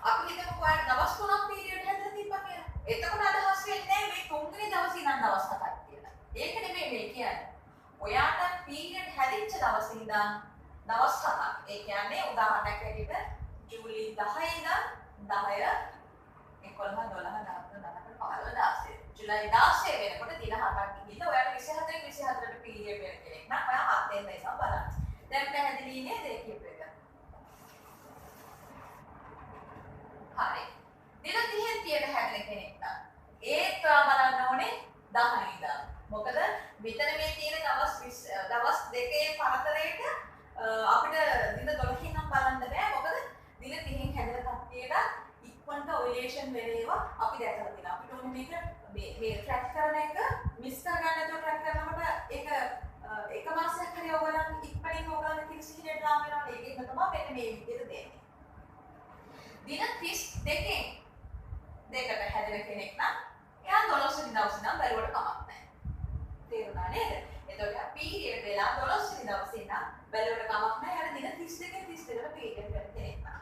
අපි හිතමු ඔයාට දවස් 3ක් පීරියඩ් හැදලා තිබ්බා කියලා. එතකොට අදහස් වෙන්නේ මේ 3 වෙනි දවසේ ඉඳන් දවස් 7ක් කියලා. ඒක නෙමෙයි මේ කියන්නේ. ඔයාට පීරියඩ් හැදිච්ච දවසේ ඉඳන් දවස් 7ක්. ඒ කියන්නේ උදාහරණයක් ඇරෙන්න ජූලි 10 ඉඳන් 10 11 12 13 14 15 16 ජූලයි 16 වෙනකොට දින 7ක් ගිහිල්ලා ඔයාට 24 24ට පීරියඩ් වෙන කෙනෙක් නම් ඔයා 7 වෙනිදා ඉඳන් බලන්න. දැන් පැහැදිලි නේද ඒ කියපු එක? හරි. දින 30න් 30ට හැදෙන කෙනෙක් නම් ඒත් බලන්න ඕනේ 10 ඉඳන්. මොකද මෙතන මේ තියෙන දවස් දෙකේ පරතරයට අපිට දින 12කින් නම් බලන්න බෑ. මොකද දින 30න් හැදෙන කට්ටියට ඉක්මනට ඔවුලේෂන් වෙලේවා අපි දැකලා තියෙනවා. අපිට ඕනේ මේක මේ ට්‍රැක් කරන එක මිස් කරගන්න නැතුව ට්‍රැක් කරනකොට ඒක එක මාසයක් හරි ඔයගොල්ලන් ඉක්මනින් ඔයගොල්ලන් කිසිහෙට ලාම වෙනවා. ඒකෙන් තමයි මෙන්න මේ විදිහට දෙන්නේ. දින 32කින් දෙකට හැදෙන කෙනෙක් නම් එයා 12 වෙනි දවසේ නම් බැලුවට කමක් නැහැ. තේරුණා නේද? එතකොට පීරියඩ් වෙලා 12 වෙනි දවසේ නම් බැලුවට කමක් නැහැ. එයාට දින 32කින් 32කට පීරියඩ් වෙන කෙනෙක් නම්.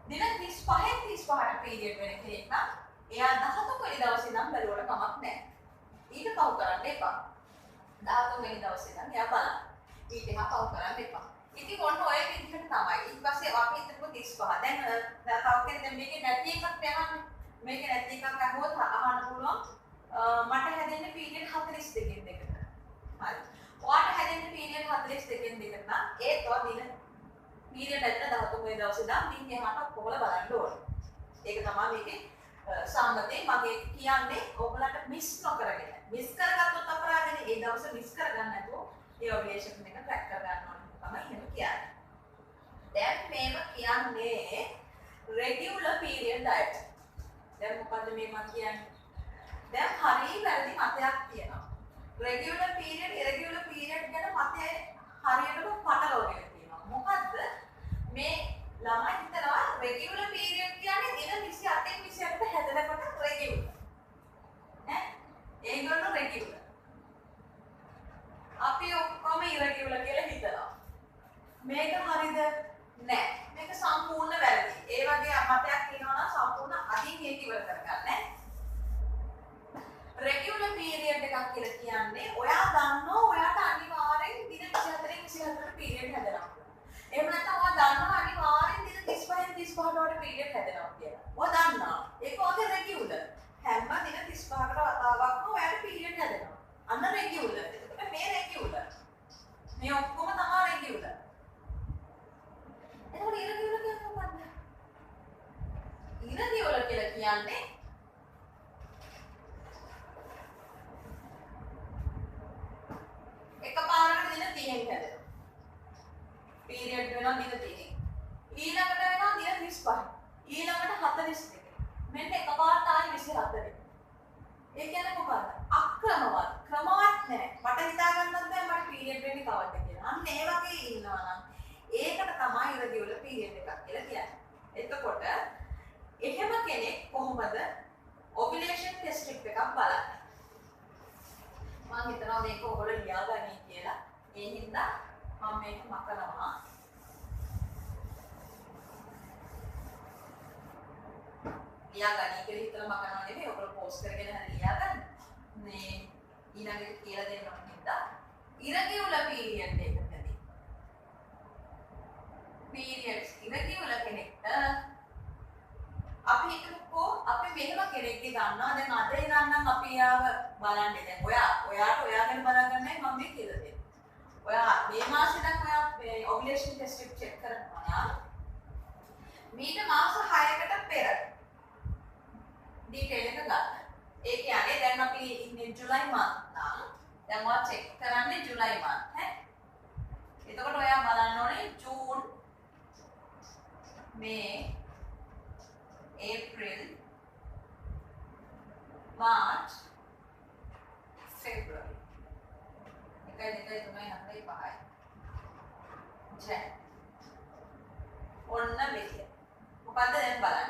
දින 35න් 35ට පීරියඩ් වෙන කෙනෙක් නම් එයා 13 වෙනි දවසේ නම් බැලුවට කමක් නැහැ. ඊට පහු කරන්න එපා. 13 වෙනි දවසේ නම් එයා බලන්න. ඊට එහා පහු කරන්න එපා. ඉතින් ඔන්න ඔය විදිහට තමයි. ඊට පස්සේ අපි හිතමු 35. දැන් තව කෙනෙක් දැන් මේකේ නැති එකක් යහන්නේ. මේකේ නැති එකක් අහුවොත් අහන්න පුළුවන් මට හැදෙන්න පීරියඩ් 42කින් දෙකට. හරි. ඔයාට හැදෙන්න පීරියඩ් 42කින් දෙකට නම් ඒත් ඔය දින පීරියඩ් ඇතුළත 13 වෙනි දවසේ නම් දින් එහාට ඔක්කොම බලන්න ඕනේ. ඒක තමයි මේකේ සම්මතේ මගේ කියන්නේ ඔයගලන්ට මිස් නොකරගෙන. මිස් කරගත්තොත් අපරාධනේ. ඒ දවස් මිස් කරගන්න නැතුව ඒ ඔබ්ලිගේෂන් එක ට්‍රැක් කරගන්න ඕනේ. තමයි එහෙම කියන්නේ. දැන් මේව කියන්නේ රෙගියුලර් පීරියඩ් ඩයට්. දැන් මොකද්ද මේ මම කියන්නේ? දැන් හරිය වැරදි මතයක් තියෙනවා. රෙගියුලර් පීරියඩ් ඉරෙගියුලර් පීරියඩ් ගැන මතය හරියටම පටලවගෙන තියෙනවා. මොකද්ද මේ ළමයි හිතනවා රෙගියුලර් පීරියඩ් කියන්නේ දින 28න් 28ට හැදෙනකොට රෙගියුලර්. ඈ ඒගොල්ලෝ රෙගියුලර්. අපි ඔක්කොම ඉරෙගියුලර් කියලා හිතනවා. මේක හරිද? නෑ. මේක සම්පූර්ණ වැරදි. ඒ වගේ මතයක් තියෙනවා නම් සම්පූර්ණ අදින් ඒක ඉවර කරගන්න. රෙගියුලර් පීරියඩ් එකක් කියලා කියන්නේ ඔයා දන්නවා ඔයාට අනිවාර්යෙන් දින 24න් 24ට පීරියඩ් හැදෙනවා. එහෙම නැත්නම් ඔයා දන්නවා අනිවාර්යෙන් දින 35න් 35ට වඩා පීරියඩ් හැදෙනවා කියලා. ඔයා දන්නවා. ඒක ඔගේ රෙගියුලර්. හැම දින 35කට වතාවක්ම ඔයාට පීරියඩ් හැදෙනවා. අන්න රෙගියුලර්. එතකොට මේ රෙගියුලර්. මේ ඔක්කොම තමයි රෙගියුලර්. එතකොට ඉරෙගියුලර් කියන්නේ මොකක්ද? ඉරෙගියුලර් කියලා කියන්නේ එකපාරට දින 30න් හැදෙනවා. එහෙම කෙනෙක් කොහොමද ovulation test strip එකක් බලන්නේ? මම හිතනවා මේක ඔයගොල්ලෝ ලියාගන්නයි කියලා. ඒ හින්දා මම මේක මකනවා. ලියාගන්නයි කියලා හිතලා මකනවා නෙමෙයි. ඔයගොල්ලෝ පෝස්ට් කරගෙන හරි ලියාගන්න. මේ ඊළඟට කියලා දෙන්න ඕන හින්දා irregular period එකකදී periods irregular කෙනෙක්ට අපි හිතමුකෝ අපි මෙහෙම කෙනෙක්ගේ ගන්නවා දැන් අද ඉඳන් අපි යාව බලන්නේ දැන් ඔයාට ඔයාගෙන බලාගන්නයි මම මේ කියලා දෙන්නේ. ඔයා මේ මාසෙ නම් ඔයා මේ ovulation test strip check කරනවා මීට මාස 6කට පෙර detail එක ගන්න. ඒ කියන්නේ දැන් අපි ඉන්නේ ජුලයි month නම් දැන් ඔයා check කරන්නේ ජුලයි month ඈ. එතකොට ඔයා බලන්න ඕනේ ජූන් මේ April, March, February. එකයි තුනයි හතරයි පහයි. Jan. ඔන්න මෙහෙ. මොකද්ද දැන් බලන්න.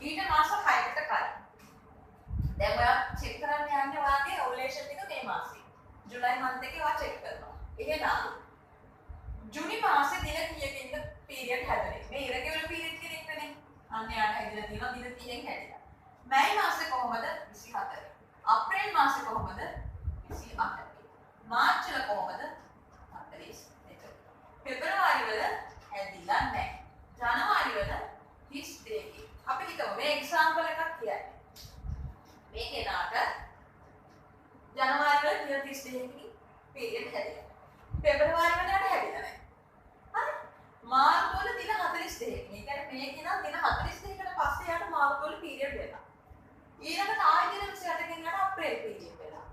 ඊට මාස 6කට කලින්. දැන් ඔයා චෙක් කරන්න යන්නේ ඔයාගේ ovulation එක මේ මාසේ. ජුලයි month එකේ ඔයා චෙක් කරනවා. එහෙනම් ජූනි මාසේ දින කීයකින්ද පීරියඩ් හැදෙන්නේ? මේ irregular period කියන එකනේ. අන්න යාට හැදිලා තියෙනවා දින 30න් හැදිලා. මැයි මාසේ කොහොමද 24. අප්‍රේල් මාසේ කොහොමද 28. මාර්ච් වල කොහොමද 42. පෙබරවාරි වල හැදිලා නැහැ. ජනවාරි වල 32. අපි හිතමු මේ එක්සැම්පල් එකක් කියන්නේ. මේ කෙනාට ජනවාරි වල දින 32කින් පීරියඩ් හැදිලා. පෙබරවාරි වල යට හැදිලා නැහැ. හරි? මාර්ච් වල දින 42කින්. ඒ කියන්නේ මේ කෙනා දින 42කට පස්සේ යාට මාර්ච් වල පීරියඩ් වෙනවා. ඊළඟට ආයෙ දින 28කින් යාට අප්‍රේල් පීරියඩ් වෙනවා.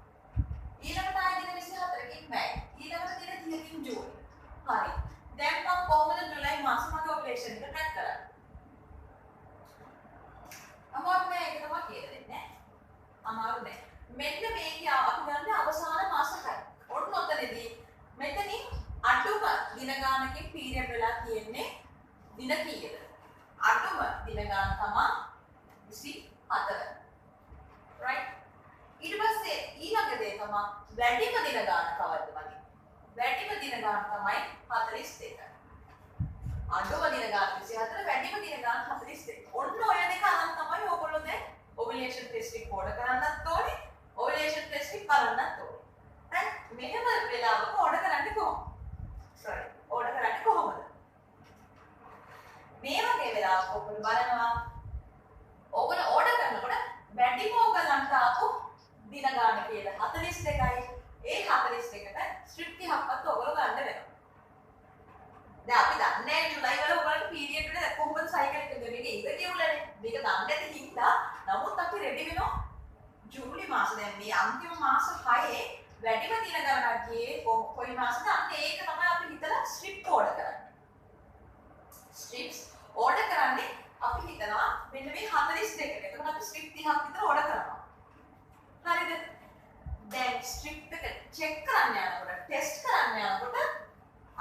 ඊළඟට ආයෙ දින 24කින් මැයි. ඊළඟට දින 30කින් ජූනි. හරි. දැන් මම කොහොමද ජුලයි මාසෙ මගේ ඔපරේෂන් එක ට්‍රැක් කරන්නේ? අමාරු නෑ ඒක තමයි කියලා දෙන්නේ. අමාරු නෑ. මෙන්න මේකේ අපි ගන්න අවසාන මාස 6. ඔන්න ඔතනදී මෙතනින් අඩුම දින ගානකින් පීරියඩ් වෙලා තියෙන්නේ දින කීයද? අඩුම දින ගාන තමයි 24. right? ඊට පස්සේ ඊළඟ දේ තමයි වැඩිම දින ගාන කවද්ද වගේ. වැඩිම දින ගාන තමයි 42. අඩුම දින ගාන 24 වැඩිම දින ගාන 42. ඔන්න ඔය දෙක අරන් තමයි ඔයගොල්ලෝ දැන් ovulation test එක ඕඩර් කරන්නත් ඕනේ. ovulation test එක බලන්නත් ඕනේ. දැන් මෙහෙම වෙලාවක ඕඩර් කරන්නේ කොහොමද? ඕඩර් කරන්නේ කොහොමද? මේ වගේ වෙලාවක ඔයගොල්ලෝ බලනවා ඕගොල්ලෝ ඕඩර් කරනකොට වැඩිම ඕගලන්ට ආපු දින ගාන කියලා 42යි. ඒ 42කට ස්ට්‍රිප් 30ක්වත් ඔයගොල්ලෝ ගන්න වෙනවා. දැන් අපි දන්නේ ජුලයි වල ඔයගොල්ලන්ට පීරියඩ් එක කොහොමද සයිකල් එකද මේක ඉරෙගියුලර්නේ. මේක දන්නේ නැති හින්දා නමුත් අපි රෙඩි වෙනවා ජූලි මාස දැන් මේ අන්තිම මාස 6 වැඩිම දින ගණනක් ගියේ කොයි මාසෙද? අන්න ඒක තමයි අපි හිතලා ස්ට්‍රිප් ඕඩර් කරන්නේ. ස්ට්‍රිප්ස් ඕඩර් කරන්නේ අපි හිතනවා මෙන්න මේ 42කට. එතකොට අපි ස්ට්‍රිප් 30ක් විතර ඕඩර් කරනවා. හරිද? දැන් ස්ට්‍රිප් එක චෙක් කරන්න යනකොට ටෙස්ට් කරන්න යනකොට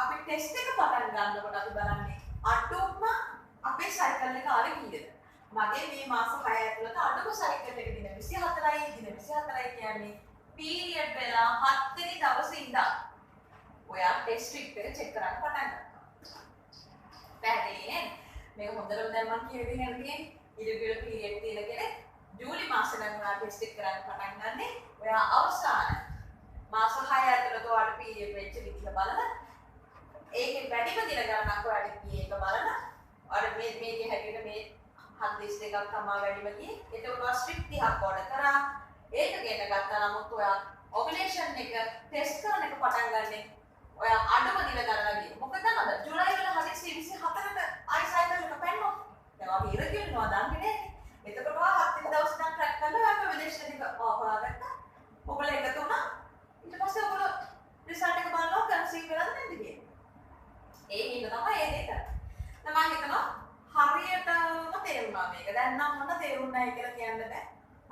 අපි ටෙස්ට් එක පටන් ගන්නකොට අපි බලන්නේ අඩුම අපේ සයිකල් එක ආවේ කීයද? මගේ මේ මාස 6 ඇතුළත අඩුම සයිකල් එක දින 24යි. දින 24යි කියන්නේ පීරියඩ් වෙලා 7 වෙනි දවසේ ඉඳන් ඔයා ටෙස්ට් ස්ට්‍රිප් එක චෙක් කරන්න පටන් ගන්නවා. පැහැදිලිනේ? මේක හොඳටම දැන් මම කියවිදින් යන්නේ ඉරෙගුලර් පීරියඩ් තියෙන කෙනෙක් ජූලි මාසෙ නම් ඔයා ටෙස්ට් එක කරන්න පටන් ගන්නෙ. ඔයා අවසාන මාස 6 ඇතුළත ඔයාට පීරියඩ් වෙච්ච විදිහ බලලා ඒකේ වැඩිම දින ගණනක් ඔයාට කී එක බලලා ඔයාට මේකේ හැටියට මේ 42ක් තමයි වැඩිම කී. එතකොට ඔයා ස්ට්‍රිප් 30ක් ඕඩර් කරා. ඒක ගෙන ගත්තා නමුත් ඔයා ovulation එක ටෙස්ට් කරන එක පටන් ගන්නෙ ඔයා අඩුම දින ගණන ගියේ. මොකද දන්නවද? ජූලයි වල හදිස්සි 24කට ආයි සයිකල් එක පැන්නොත් දැන් අපි ඉරෙගියුලර්නවා දන්නේ නැහැ. එතකොට ඔයා 7 වෙනි දවස් ඉඳන් ට්‍රැක් කරලා ඔයා ovulation එක හොයාගත්තා. ඔයගොල්ලෝ එකතු වුණා. ඊට පස්සේ ඔයගොල්ලෝ රිසල්ට් එක බලනවා කන්සීව් වෙලාද නැද්ද කියලා. ඒ හින්දා තමයි ඒ දේ කරන්නේ. දැන් මම හිතනවා හරියටම තේරුණා මේක. දැන් නම් මොන තේරුණායි කියලා කියන්න බෑ.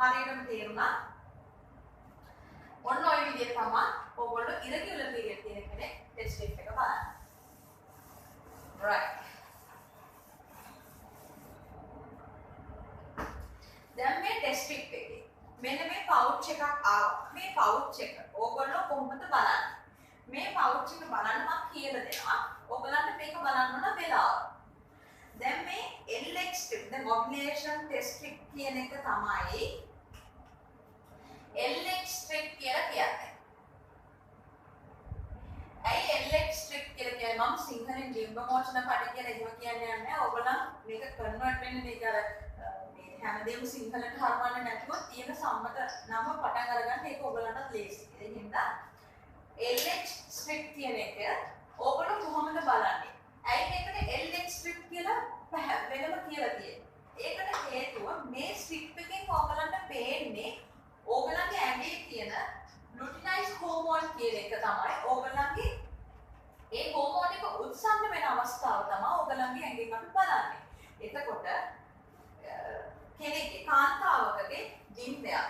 හරියටම තේරුණා. ඔන්න ඔය විදිහට තමයි ඔයගොල්ලෝ ඉරෙගියුලර් පීරියඩ් තියෙන කෙනෙක් ටෙස්ට් ස්ට්‍රිප් එක බලන්න. right. ටෙස්ට් ස්ට්‍රිප් එකේ. මෙන්න මේ පවුච් එකක් ආවා. මේ පවුච් එක ඕගොල්ලෝ කොහොමද බලන්නේ? මේ පවුච් එක බලන්න මම කියලා දෙනවා. ඕගොල්ලන්ට මේක බලන්න ඕන වෙලාව. දැන් මේ LX strip දැන් ovulation test strip කියන එක තමයි LX strip කියලා කියන්නේ. ඇයි LX strip කියලා කියන්නේ? මම සිංහලෙන් ඩිම්බ මෝචන පඩ කියලා එහෙම කියන්නේ නැහැ. ඕගොල්ලන් මේක කන්වර්ට් වෙන්න මේක අර මේ හැමදේම සිංහලට හරවන්න නැතුව තියෙන සම්මත නම පටන් අරගන්න ඒක ඕගොල්ලන්ටත් ලේසි. ඒ හින්දා LX strip කියන එක ඕගොල්ලෝ කොහොමද බලන්නේ? ඇයි මේකට LX strip කියලා වෙනම කියලා තියෙන්නේ? ඒකට හේතුව මේ strip එකෙන් ඕගොල්ලන්ට පේන්නේ ඕගොල්ලන්ගේ ඇඟේ තියෙන luteinized hormone කියන එක තමයි ඕගොල්ලන්ගේ ඒ හෝමෝන් එක උත්සන්න වෙන අවස්ථාව තමයි ඕගොල්ලන්ගේ ඇඟෙන් අපි බලන්නේ. එතකොට කෙනෙක්ගේ කාන්තාවකගේ ඩිම්බයක්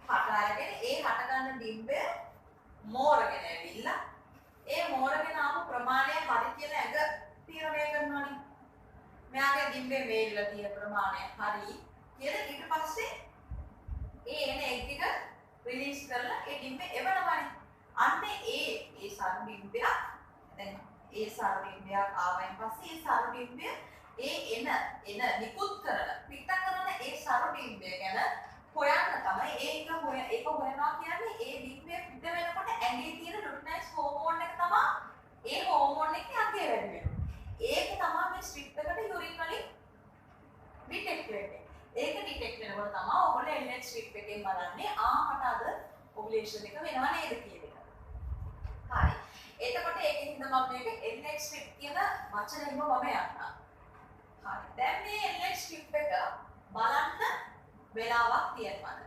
හට අරගෙන ඒ හට ගන්න ඩිම්බය මෝරගෙන ඇවිල්ලා ඒ මෝරගෙන ආපු ප්‍රමාණය හරි කියලා ඇඟ තීරණය කරනවානේ. මෙයාගේ ඩිම්බේ මේරිලා තියෙන ප්‍රමාණය හරි කියලා ඊට පස්සේ ඒ එන එග් එක රිලීස් කරලා ඒ ඩිම්බේ එවනවානේ. අන්න ඒ සරු ඩිම්බයක් දැන් ඒ සරු ඩිම්බයක් ආවයින් පස්සේ ඒ සරු ඩිම්බය ඒ එන නිකුත් කරන පිට කරන ඒ සරු ඩිම්බය ගැන හොයන්න තමයි ඒක හොයනවා කියන්නේ ඒ ඩිම්බය පිට වෙනකොට ඇඟේ තියෙන ලුටිනයිස් හෝමෝන් එක තමයි ඒ හෝමෝන් එක අගේ වැඩි වෙනවා. ඒක තමයි මේ ස්ට්‍රිප් එකට යුරින් වලින් ඩිටෙක්ට් වෙන්නේ. ඒක ඩිටෙක්ට් වෙනකොට තමයි ඔයගොල්ලෝ LH ස්ට්‍රිප් එකෙන් බලන්නේ මට අද ඔවුලේෂන් එක වෙනව නේද කියන එක. හරි. එතකොට ඒකෙන් හින්දා මම මේක LH ස්ට්‍රිප් කියන වචනයෙන්ම මම යන්නම්. හරි. දැන් මේ LH ස්ට්‍රිප් එක බලන්න වෙලාවක් තියෙනවා.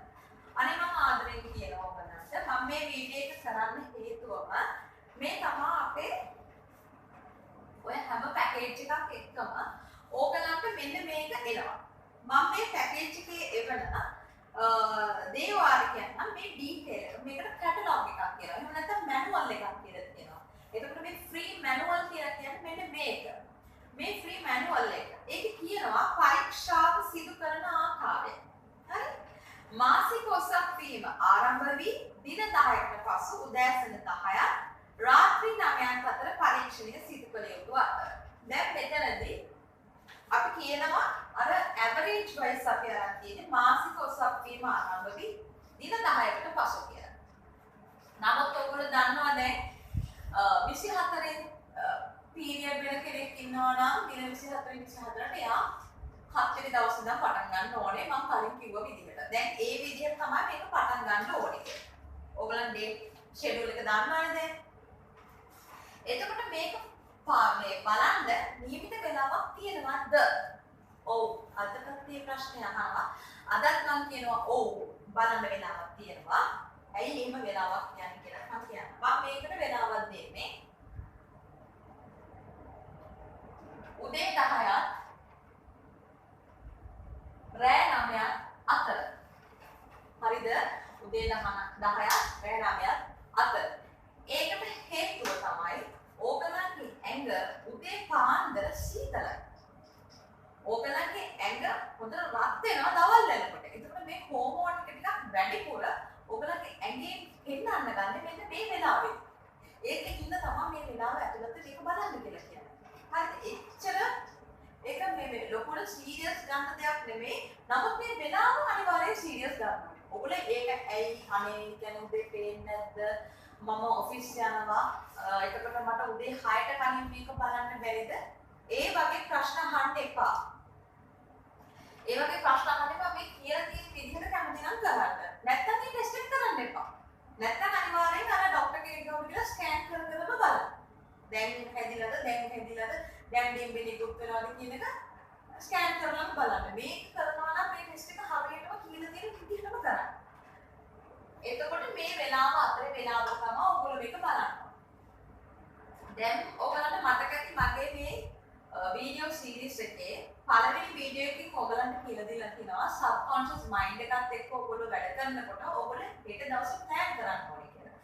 අනේ මම ආදරෙන් කියනවා ඔයගලන්ට මම මේ වීඩියෝ එක කරන්න හේතුවම මේ තමයි අපේ ඔය හැම පැකේජ් එකක් එක්කම ඕගලන්ට මෙන්න මේක එනවා. මම මේ පැකේජ් එකේ එවන දේවාර කියන්නම් මේ ඩීටේල් එක මේකට කැටලොග් එකක් කියලා. එහෙම නැත්නම් මැනුවල් එකක් කියලා කියනවා. එතකොට මේ ෆ්‍රී මැනුවල් කියලා කියන්නේ මෙන්න මේක. මේ ෆ්‍රී මැනුවල් එක. ඒක කියනවා පරීක්ෂාව සිදු කරන ආකාරය. හරි? මාසික ඔසක් වීම ආරම්භ වී දින 10කට පසු උදෑසන 10ක් රාත්‍රී 9ක් අතර පරීක්ෂණය සිදු කළ යුතු අතර. දැන් මෙතනදී අපි කියනවා අර ඇවරේජ් වයිස් අපි අරන් තියෙන්නේ මාසික ඔසක් වීම ආරම්භ වී දින 10කට පසු කියලා. නමුත් ඔයගොල්ලෝ දන්නවා දැන් 24 පීරියඩ් වෙන කෙනෙක් ඉන්නවා නම් දින 24ට එයා 7 වෙනි දවසේ ඉඳන් පටන් ගන්න ඕනේ මම කලින් කිව්ව විදිහට. දැන් ඒ විදිහට තමයි මේක පටන් ගන්න ඕනේ. ඔයගොල්ලන් ඩේට් ෂෙඩියුල් එක දන්නවනේ දැන්. එතකොට මේක මේ බලන්න නියමිත වෙලාවක් තියෙනවද? ඔව්. අදට මේ ප්‍රශ්නේ අහනවා. අදත් මම කියනවා ඔව් බලන්න වෙලාවක් තියෙනවා. ඇයි එහෙම වෙලාවක් කියන්නේ කියලා මම කියනවා. මම මේකට වෙලාවක් දෙන්නේ. උදේ 10ත් රෑ 9ත් අතර. හරිද? උදේ 10ත් රෑ 9ත් අතර. ඒකට හේතුව තමයි ඕගලන්ගේ ඇඟ උදේ පාන්දර සීතලයි. ඕගලන්ගේ ඇඟ හොඳට රත් වෙනවා දවල් වෙනකොට. ඒකට මේ හෝමෝන් එක ටිකක් වැඩිපුර ඕගලන්ගේ ඇඟේ පෙන්නන්න ගන්න මෙන්න මේ වෙලාවේ. ඒකකින්ද තමයි මේ වෙලාව ඇතුළත මේක බලන්න කියලා කියන්නේ. හරිද? එච්චර ඒක මේ ලොකුට සීරියස් ගන්න දෙයක් නෙමෙයි. නමුත් මේ වෙලාව අනිවාර්යයෙන් සීරියස් ගන්න ඕනේ. ඔයගොල්ලෝ ඒක ඇයි අනේ කියන්නේ උදේ පේන්නේ නැද්ද? මම ඔෆිස් යනවා. එතකොට මට උදේ 6ට කලින් මේක බලන්න බැරිද? ඒ වගේ ප්‍රශ්න අහන්න එපා. ඒ වගේ ප්‍රශ්න අහන්න එපා මේ කියලා තියෙන විදිහට කැමති නම් කරන්න. නැත්තම් මේ ටෙස්ට් එක කරන්න එපා. නැත්තම් අනිවාර්යෙන් අර ડોක්ටර් කෙනෙක් ගාවට ගිහලා ස්කෑන් කරලා බලන්න. දැන් හැදිලාද දැන් ඩිම්බි නිකුත් වෙනවද කියන එක ස්කෑන් කරලා බලන්න. මේක කරනවා නම් මේ ටෙස්ට් එක හරියටම කියලා තියෙන විදිහටම කරන්න. එතකොට මේ වෙලාව අතරේ වෙලාව තමයි ඔයගොල්ලෝ මේක බලන්න. දැන් ඔයගලන්ට මතක ඇති මගේ මේ වීඩියෝ සීරීස් එකේ පළවෙනි වීඩියෝ එකේ ඔයගලන්ට කියලා දීලා තිනවා සබ්කොන්ෂස් මයින්ඩ් එකත් එක්ක ඔයගොල්ලෝ වැඩ කරනකොට ඔයගොල්ලෝ හෙට දවසේ ප්ලෑන් කරන්න ඕනේ කියලා.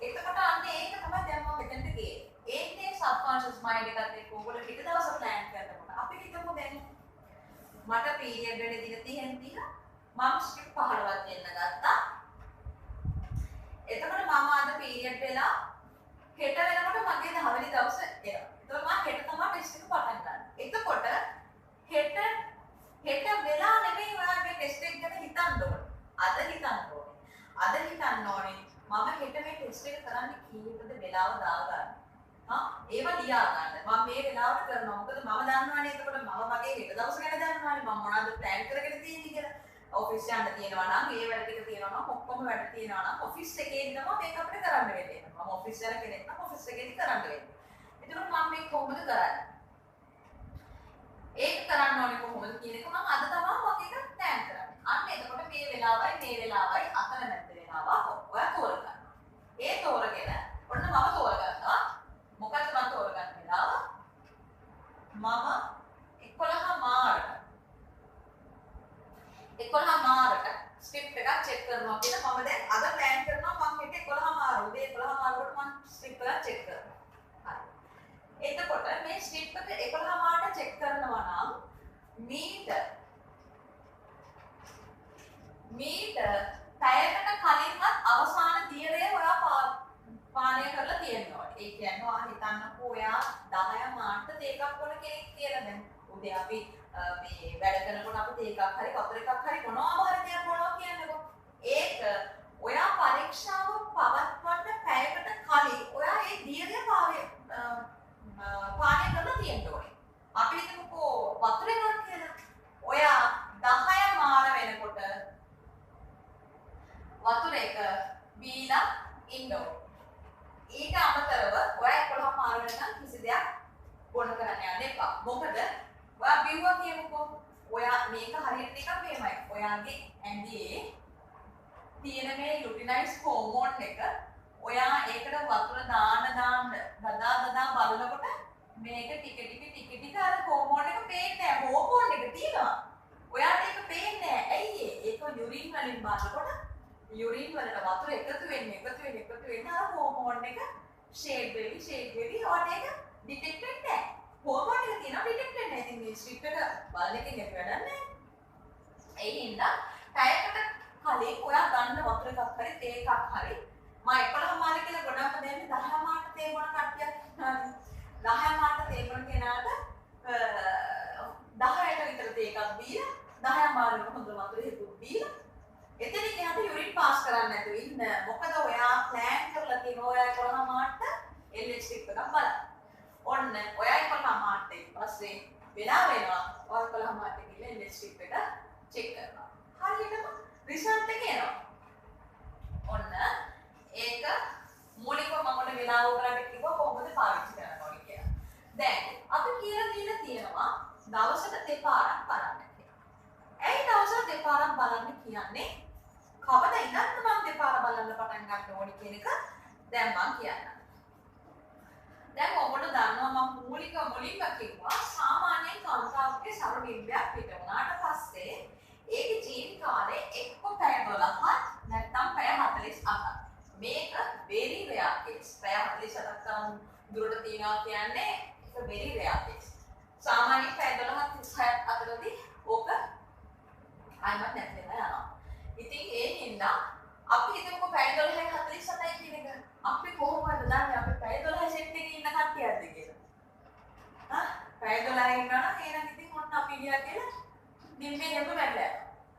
එතකොට අන්න ඒක තමයි දැන් මම මෙතනට ගියේ. ඒකේ සබ්කොන්ෂස් මයින්ඩ් එකත් එක්ක ඔයගොල්ලෝ හෙට දවසේ ප්ලෑන් කරනකොට අපි හිතමු දැන් මට පීරියඩ් වෙන දින 30 තියලා මම ස්ට්‍රිප් 15ක් දෙන්න ගත්තා. එතකොට මම අද පීරියඩ් වෙලා හෙට වෙනකොට මගේ 10 වෙනි දවස එනවා. එතකොට මම හෙට තමයි ටෙස්ට් එක පටන් ගන්න. එතකොට හෙට වෙලා නෙමෙයි ඔයාගේ ටෙස්ට් එක ගැන හිතන්න ඕනේ. අද හිතන්න ඕනේ. අද හිතන්න ඕනේ මම හෙට මේ ටෙස්ට් එක කරන්න කීයකද වෙලාව දාගන්න. ඒව ලියා ගන්න. මම මේ වෙලාවට කරනවා. මොකද මම දන්නවනේ එතකොට මම මගේ හෙට දවස ගැන දන්නවනේ. මම මොනවද ප්ලෑන් කරගෙන තියෙන්නේ කියලා. ඔෆිස් යන්න තියෙනවා නම් ඒ වැඩ ටික තියෙනවා නම් ඔක්කොම වැඩ තියෙනවා නම් ඔෆිස් එකේදී තමයි මේක අපිට කරන්න වෙන්නේ. මම ඔෆිස් වල කෙනෙක් නම් ඔෆිස් එකේදී කරන්න වෙන්නේ. එතකොට මම මේක කොහොමද කරන්නේ? ඒක කරන්න ඕනේ කොහොමද කියන එක මම අද තමයි මගේ එක ප්ලෑන් කරන්නේ. අන්න එතකොට මේ වෙලාවයි අතර මැද වෙලාව ඔයා තෝරගන්න. ඒ තෝරගෙන ඔන්න මම තෝරගන්නවා. මොකක්ද මම තෝරගන්න වෙලාව? මම 11 මාරට ස්ක්‍රිප්ට් එකක් චෙක් කරනවා කියලා මම දැන් අද ප්ලෑන් කරනවා මම හෙට 11 මාර උදේ 11 මාරකට මම ස්ක්‍රිප්ට් එක චෙක් කරනවා. හරි. එතකොට මේ ස්ක්‍රිප්ට් එක 11 මාරට චෙක් කරනවා නම් මීටර් පැයකට කලින්වත් අවසාන තීරය ඔයා පානය කරලා තියෙනවා. ඒ කියන්නේ ඔයා හිතන්නකෝ ඔයා 10 මාර්ට තේකක් බොන කෙනෙක් කියලා දැන් උදේ අපි මේ වැඩ කරනකොට අපි තේකක් හරි වතුර එකක් හරි මොනවා හරි දෙයක් බොනවා කියන්නකෝ. ඒක ඔයා පරීක්ෂාව පවත්වන්න පැයකට කලින් ඔයා ඒ තීරය පානය කරලා තියෙන්න ඕනේ. අපි හිතමුකෝ වතුර එකක් කියලා. ඔයා 10 මාර වෙනකොට වතුර එක බීලා ඉන්න ඕනේ. ඊට අමතරව ඔයා 11 මාර වෙනකන් කිසි දෙයක් බොන්න කරන්න යන්න එපා. මොකද ඔයා බිව්වා කියමුකෝ. ඔයා මේක හරියට නිකන් මෙහෙමයි. ඔයාගේ ඇඟේ තියෙන මේ ලුටිනයිස් හෝමෝන් එක ඔයා ඒකට වතුර දාන දදා බලනකොට මේක ටික අර හෝමෝන් එක පේන්නේ නැහැ. හෝමෝන් එක තියෙනවා. ඔයාට ඒක පේන්නේ නැහැ. ඇයි ඒක යුරින් වලින් බලනකොට යුරින් වලට වතුර එකතු වෙන්නේ අර හෝමෝන් එක ෂේඩ් වෙවි ඔයාට ඒක ඩිටෙක්ට් වෙන්නේ නැහැ. හෝමෝන් එක තියෙනවා ඩිටෙක්ට් වෙන්නේ නැහැ. ඉතින් මේ ස්ට්‍රිප් එක බලන එකෙන් ඒක වැඩක් නැහැ. ඒ හින්දා පැයකට කලින් ඔයා ගන්න වතුර එකක් හරි තේ එකක් හරි මම 11 මාර කියලා ගොඩක් දෙන්නේ 10 මාරට තේ බොන කට්ටියක්. 10 මාරට තේ බොන කෙනාට 10ට විතර තේ එකක් බීලා 10 මාරට හොඳ වතුර එකක් බීලා එතනින් එහාට යුරින් පාස් කරන්න නැතුව ඉන්න. මොකද ඔයා ප්ලෑන් කරලා තියෙන ඔයා 11 මාර්ට LH ස්ට්‍රිප් එකක් බලන්න. ඔන්න ඔයා 11 මාර්ට ඊට පස්සේ වෙලා වෙනවා. ඔයා 11 මාර්ට ගිහලා LH ස්ට්‍රිප් එක චෙක් කරනවා. හරියටම රිසල්ට් එක එනවා. ඔන්න ඒක මූලිකව මම ඔන්න වෙලාව ඔයාලට කිව්වා කොහොමද පාවිච්චි කරන්න ඕනේ කියලා. දැන් අපි කියලා දීලා තියෙනවා දවසට දෙපාරක් බලන්න කියලා. ඇයි දවසට දෙපාරක් බලන්න කියන්නේ? කවද ඉඳන්ද මම දෙපාර බලන්න පටන් ගන්න ඕනි කියන එක දැන් මම කියන්නම්. දැන් ඔබට දන්නවා මම මුලින්ම කිව්වා සාමාන්‍යයෙන් කාන්තාවගේ සරු බිම්බයක් පිට වුණාට පස්සේ ඒකේ ජීවිත කාලය එක්ක පැය 12ක් නැත්නම් පැය 48ක්. මේක very rare case. පැය 48ක් තරම් දුරට තියනවා කියන්නේ ඒක very rare case. සාමාන්‍යයෙන් පැය 12ක් 36ක් අතරදී ඕක අයමත් නැති වෙලා යනවා. ඉතින් ඒ හින්දා අපි හිතමුකෝ පැය 12යි 47යි කියන එක. අපි කොහොමද දන්නේ අපි පැය 12 සෙට් එකේ ඉන්න කට්ටියක්ද කියලා? පැය 12 ඉන්නවා නම් එහෙනම් ඉතින් ඔන්න අපි ගියා කියලා දින්නේ හැම වැඩලා.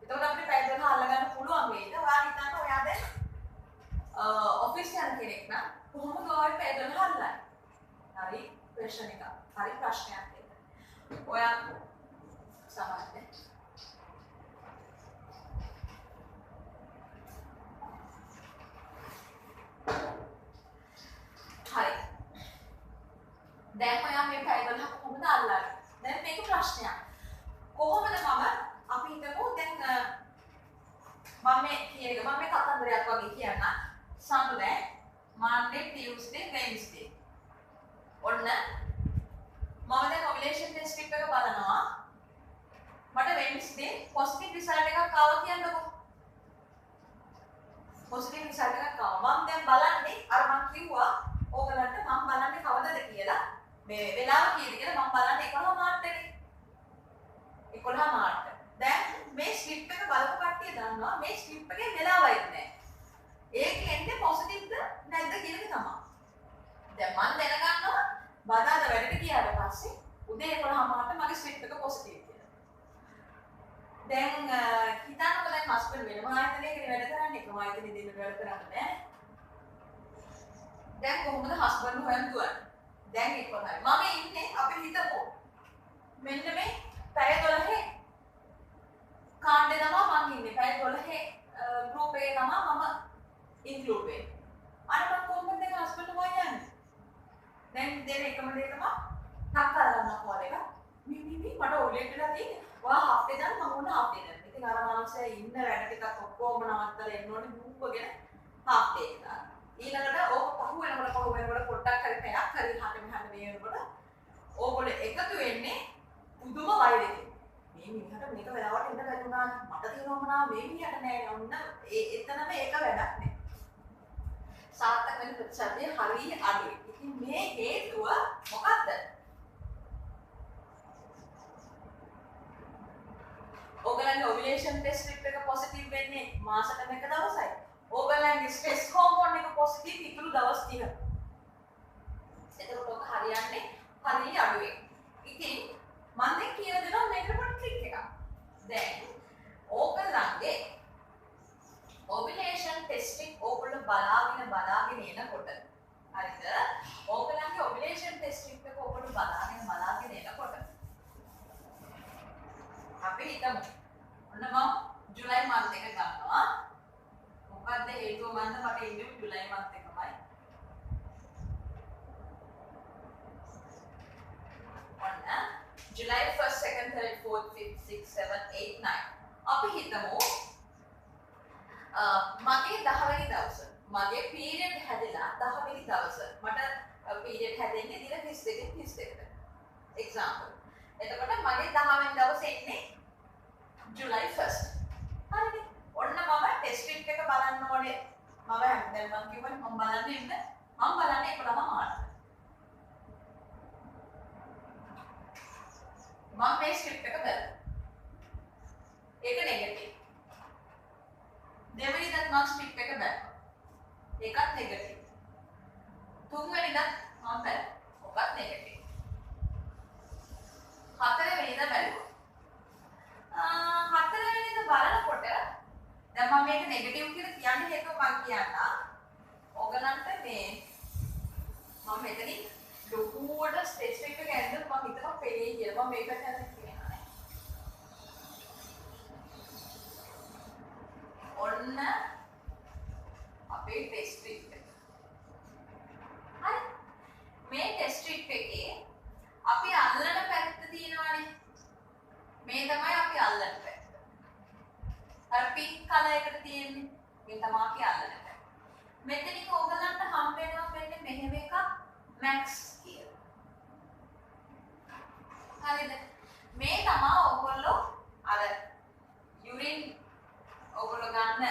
එතකොට අපිට පැය 12 අල්ලගන්න පුළුවන් වේද? ඔයා හිතන්න ඔයා දැන් ඔෆිස් යන කෙනෙක් නම් කොහොමද ඔයාලා පැය 12 අල්ලන්නේ? හරි ප්‍රශ්න එකක්. හරි ප්‍රශ්නයක් ඒක. ඔයා සමහරවිට හරි. දැන් ඔයා මේ පැය 12 කොහොමද අල්ලන්නේ? දැන් මේක ප්‍රශ්නයක්. කොහොමද අපි හිතමු දැන් මම මේ කතන්දරයක් වගේ කියන්න. Sunday, Monday, Tuesday, Wednesday. ඔන්න මම දැන් ovulation test strip එක බලනවා. මට Wednesday positive result එකක් ආවා කියන්නකෝ. positive result එකක් ආවා. මම දැන් බලන්නේ අර මම කිව්වා ඕගලන්ට මම බලන්නේ කවදද කියලා. මේ වෙලාව කීයද කියලා මම බලන්නේ 11 මාර්ට්ටනේ. 11 මාර්ට්. දැන් මේ ස්ලිප් එක බලපු කට්ටිය ගන්නවා මේ ස්ට්‍රිප් එකේ වෙලාවයි නැහැ. ඒක එන්නේ පොසිටිව්ද නැද්ද කියන එක තමයි. දැන් මම දැනගන්නවා බදාදා වැඩට ගියාට පස්සේ උදේ 11:00ට මගේ ස්ට්‍රිප් එක පොසිටිව් කියලා. දැන් හිතන්නකො දැන් හස්බන්ඩ් වෙනම ආයතනයක වැඩ කරන්නේ එකම ආයතනයේ දෙන්න වැඩ කරන්න බෑ. දැන් කොහොමද හස්බන්ඩ් හොයන් දුවන්නේ? දැන් ඒක කොහොමද? මම ඉන්නේ අපි හිතමු මෙන්න මේ පැය 12 කාණ්ඩේ තමයි මම ඉන්නේ. පැය 12 ගෲප් එකේ තමයි මම ඉන්ක්ලූඩ් වෙන්නේ. අර මම කොහොමද දැන් හස්බන්ඩ් හොයන්නේ? දැන් දෙන එකම දේ තමයි ටක් කරලා ගන්න කෝල් එක. මට ඔලියට වෙලා තියෙන්නේ. ඔයා හාෆ් ඩේ දාන්න මම උන හාෆ් ඩේ දාන්න. ඉතින් අර මනුස්සයා ඉන්න වැඩ ටිකක් ඔක්කොම නවත්තලා එන්න ඕනේ දුවගෙන හාෆ් ඩේ එක දාන්න. ඊළඟට ඕක පහු වෙනකොට පොඩ්ඩක් හරි පැයක් හරි හන්න මෙහාට මේ වෙනකොට ඕගොල්ලෝ එකතු වෙන්නේ පුදුම වෛරයකින්. මේ මිනිහට මේක වෙලාවට ඉන්න බැරි වුණා. මට තියෙනවා මොනවා මේ මිනිහට නෑ. ඔන්න එතනම ඒක වැඩක් නෑ. සාර්ථක වෙන ප්‍රතිශතය හරිය අඩුයි. ඉතින් මේ හේතුව මොකක්ද? ඕගලන්ගේ ඔවුලේෂන් ටෙස්ට් ස්ට්‍රිප් එක පොසිටිව් වෙන්නේ මාසෙකට එක දවසයි. ඕගලන්ගේ ස්ට්‍රෙස් හෝමෝන් එක පොසිටිව් ඉතුරු දවස් 30. එතකොට ඔක හරියන්නේ හරිය අඩුවේ. ඉතින් මම දැන් කියලා දෙනවා මේකට පොඩි ට්‍රික් එකක්. දැන් ඕගලන්ගේ ඔවුලේෂන් ටෙස්ටිං ඕගොල්ලෝ බලාගෙන එනකොට හරිද? ඕගලන්ගේ ඔවුලේෂන් ටෙස්ටිං එක ඕගොල්ලෝ බලාගෙන එනකොට අපි හිතමු ඔන්න මම ජූලයි මාස එක ගන්නවා. මොකද්ද හේතුව මන්ද මට ඉන්නේ ජූලයි මාස එකමයි. ඔන්න July 1st 2nd 3rd 4th 5th 6th 7th 8th 9th අපි හිතමු මගේ 10 වෙනි දවස මගේ පීරියඩ් හැදෙලා 10 වෙනි දවස මට පීරියඩ් හැදෙන්නේ දින 32කට එක්සැම්පල්. එතකොට මගේ 10 වෙනි දවසේ ඉන්නේ ජූලයි 1st. හරිද? ඔන්න මම ටෙස්ට් ස්ට්‍රිප් එක බලන්න ඕනේ. මම දැන් මම කිව්වනේ මම බලන්නේ 11 මාර්ච්. මම මේ ස්ට්‍රිප් එක බලනවා. ඒක නෙගටිව්. දෙවෙනිදත් මම ස්ට්‍රිප් එක බලනවා. ඒකත් නෙගටිව්. තුන්වෙනිදත් මම බලනවා. ඔකත් නෙගටිව්. හතරවෙනිද බැලුවා. හතරවෙනිද බලනකොට දැන් මම මේක නෙගටිව් කියලා කියන්න හේතුව මම කියන්න. ඕගලන්ට මේ මම මෙතනින් ලොකුවට ස්පෙસિෆික් එක ඇද්දොත් මම හිතනවා පෙළේ කියලා. මම මේකට හරි කියනවා නේ. ඔන්න අපේ ටෙස්ට් ස්ට්‍රිප් එක. හරි. මේ ටෙස්ට් ස්ට්‍රිප් එකේ අපි අල්ලන පැත්ත තියෙනවානේ. මේ තමයි අපි අල්ලන පැත්ත. අර පින්ක් කලර් එකට තියෙන්නේ. මේ තමයි අපි අල්ලන පැත්ත. මෙතනින් ඕගලන්ට හම්බ වෙනවා මෙන්න මෙහෙම එකක් මැක්ස් කියලා. හරිද? මේ තමයි ඕගොල්ලෝ අර යුරින් ඕගොල්ලෝ ගන්න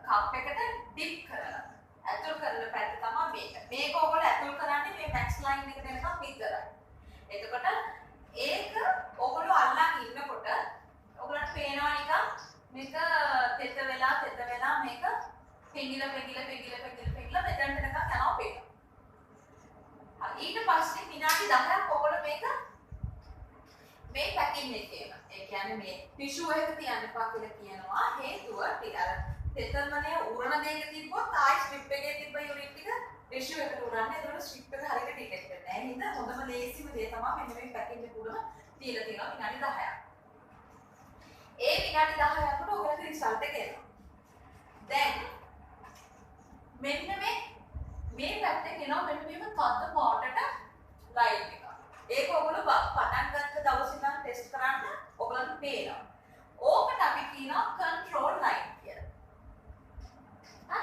කප් එකට ඩිප් කරලා ඇතුල් කරන පැත්ත තමයි මේක. මේක ඕගොල්ලෝ ඇතුල් කරන්නේ මේ මැක්ස් ලයින් එක දෙනකම් විතරයි. එතකොට ඒක ඕගොල්ලෝ අල්ලන් ඉන්නකොට ඕගොල්ලන්ට පේනවා නිකන් මේක තෙත වෙලා මේක පෙඟිලා මෙතනට නිකන් යනවා පේනවා. ඊට පස්සේ විනාඩි 10ක් ඕගොල්ලෝ මේක මේ පැකින් එකේම ඒ කියන්නේ මේ ටිෂු එක තියන්න එපා කියලා කියනවා. හේතුව ටික අර තෙතමනේ උරණ දෙයක තිබ්බොත් ආයි ස්ට්‍රිප් එකේ තිබ්බ යුනිට් ටික ටිෂු එකට උරන්නේ. ඒතකොට ස්ට්‍රිප් එක හරියට ඩිටෙක්ට් වෙන්නේ නැහැ. නේද? හොඳම ලේසිම දේ තමයි මෙන්න මේ පැකින් එක උඩම තියලා තියෙනවා විනාඩි 10ක්. ඒ විනාඩි 10කට ඔයගොල්ලෝ රිසල්ට් එක එනවා. දැන් මෙන්න මේ පැත්තේ එනවා මෙන්න මේව තද පාටට ලයින් එක. ඒක ඔයගොල්ලෝ පටන් ගත්ත දවසේ ඉඳන් ටෙස්ට් කරන්න ඔයගොල්ලන්ට පේනවා. ඕකට අපි කියනවා කන්ට්‍රෝල් ලයින් කියලා. හරි?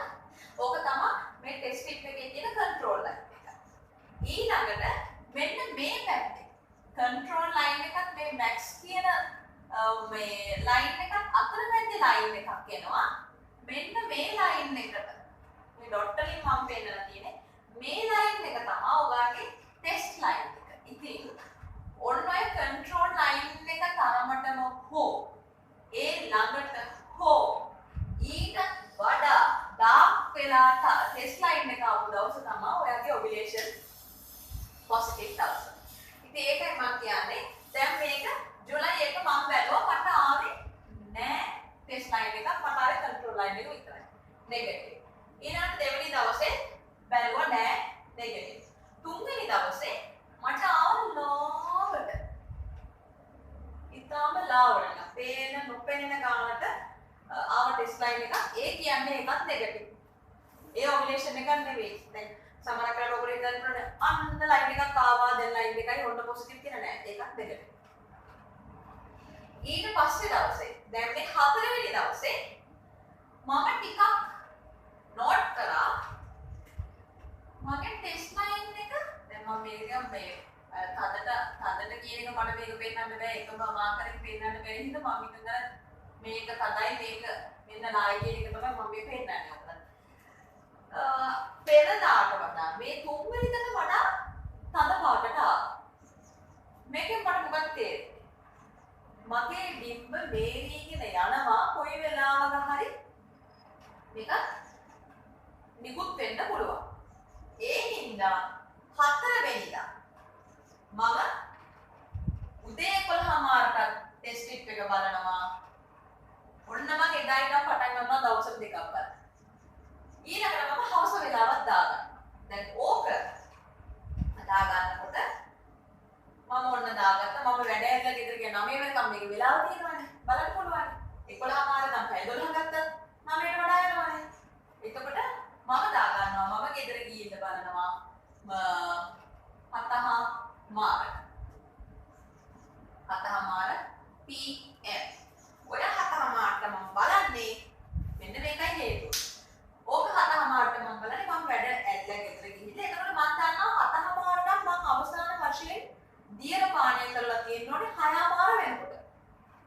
ඕක තමයි මේ ටෙස්ට් ස්ට්‍රිප් එකේ තියෙන කන්ට්‍රෝල් ලයින් එක. ඊළඟට මෙන්න මේ පැත්තේ කන්ට්‍රෝල් ලයින් එකත් මේ මැක්ස් කියන මේ ලයින් එකත් අතරමැද ලයින් එකක් එනවා. මෙන්න මේ ලයින් එකට මේ ඩොට් වලින් මම පෙන්නලා තියෙන්නේ මේ ලයින් එක තමයි ඔයාගේ ටෙස්ට් ලයින් එක. ඉතින් ඔන්න ඔය කන්ට්‍රෝල් ලයින් එක තරමටම හෝ ඒ ළඟට වෙලාවල නිකන් පේන නොපෙනෙන ගානට ආව ටෙස්ට් ලයින් එක ඒ කියන්නේ එකක් නෙගටිව්. ඒ ඔබිලේෂන් එකක් නෙවෙයි. දැන් සමහර කරලා ඔබට හිතන්න අන්න ලයින් එකක් ආවා දැන් ලයින් එකයි ඔන්න පොසිටිව් කියලා නෑ. ඒකක් නෙගටිව්. ඊට පස්සේ දවසේ දැන් මේ 4 වෙනි දවසේ මම ටිකක් නෝට් කරා මගේ ටෙස්ට් ලයින් එක දැන් මම මේක මේ තදට කියන එක මට මේක පෙන්නන්න බෑ එකම මාකරෙන් පෙන්නන්න බැරි හින්දා මම හිතන මේක තදයි මේක මෙන්න නායි කියන එක තමයි මම මේ පෙන්නන්නේ ඔයාලට. පෙරදාට වඩා මේ තුන්වෙනිදට වඩා තද පාටට ආවා. මේකෙන් මට මොකක්ද තේරෙන්නේ? මගේ බිම්බ මේරීගෙන යනවා කොයි වෙලාවක හරි මේක නිකුත් වෙන්න පුළුවන්. ඒ හින්දා 4 වෙනිදා මම උදේ 11:00ට ටෙස්ට් ස්ට්‍රිප් එක බලනවා. ඔන්න මම එදා ඉඳන් පටන් ගන්නවා දවස් දෙකක් බලන්න. ඊළඟට මම හවස වෙලාවක් දාගන්නවා. දැන් ඕක දා ගන්නකොට මම ඔන්න දාගත්තා. මම වැඩ ඇරලා ගෙදර ගියා 9 වෙනකම් මේක වෙලාව තියෙනවානේ. බලන්න පුළුවන්. 11:00 නම් පැය 12 ගත්තත් 9ට වඩා යනවානේ. එතකොට මම දා ගන්නවා මම ගෙදර ගිහින් බලනවා 7:00 PM. ඔය 7:00ට මම බලන්නේ මෙන්න මේකයි හේතුව. ඕක 7:00ට මම බලන්නේ මම වැඩ ඇල්ල ගෙදර ගිහින්. ඒකට මම දන්නවා 7:00ට නම් මම අවසාන වශයෙන් දියර පානය කරලා තියෙනෝනේ 6:00 වෙනකොට.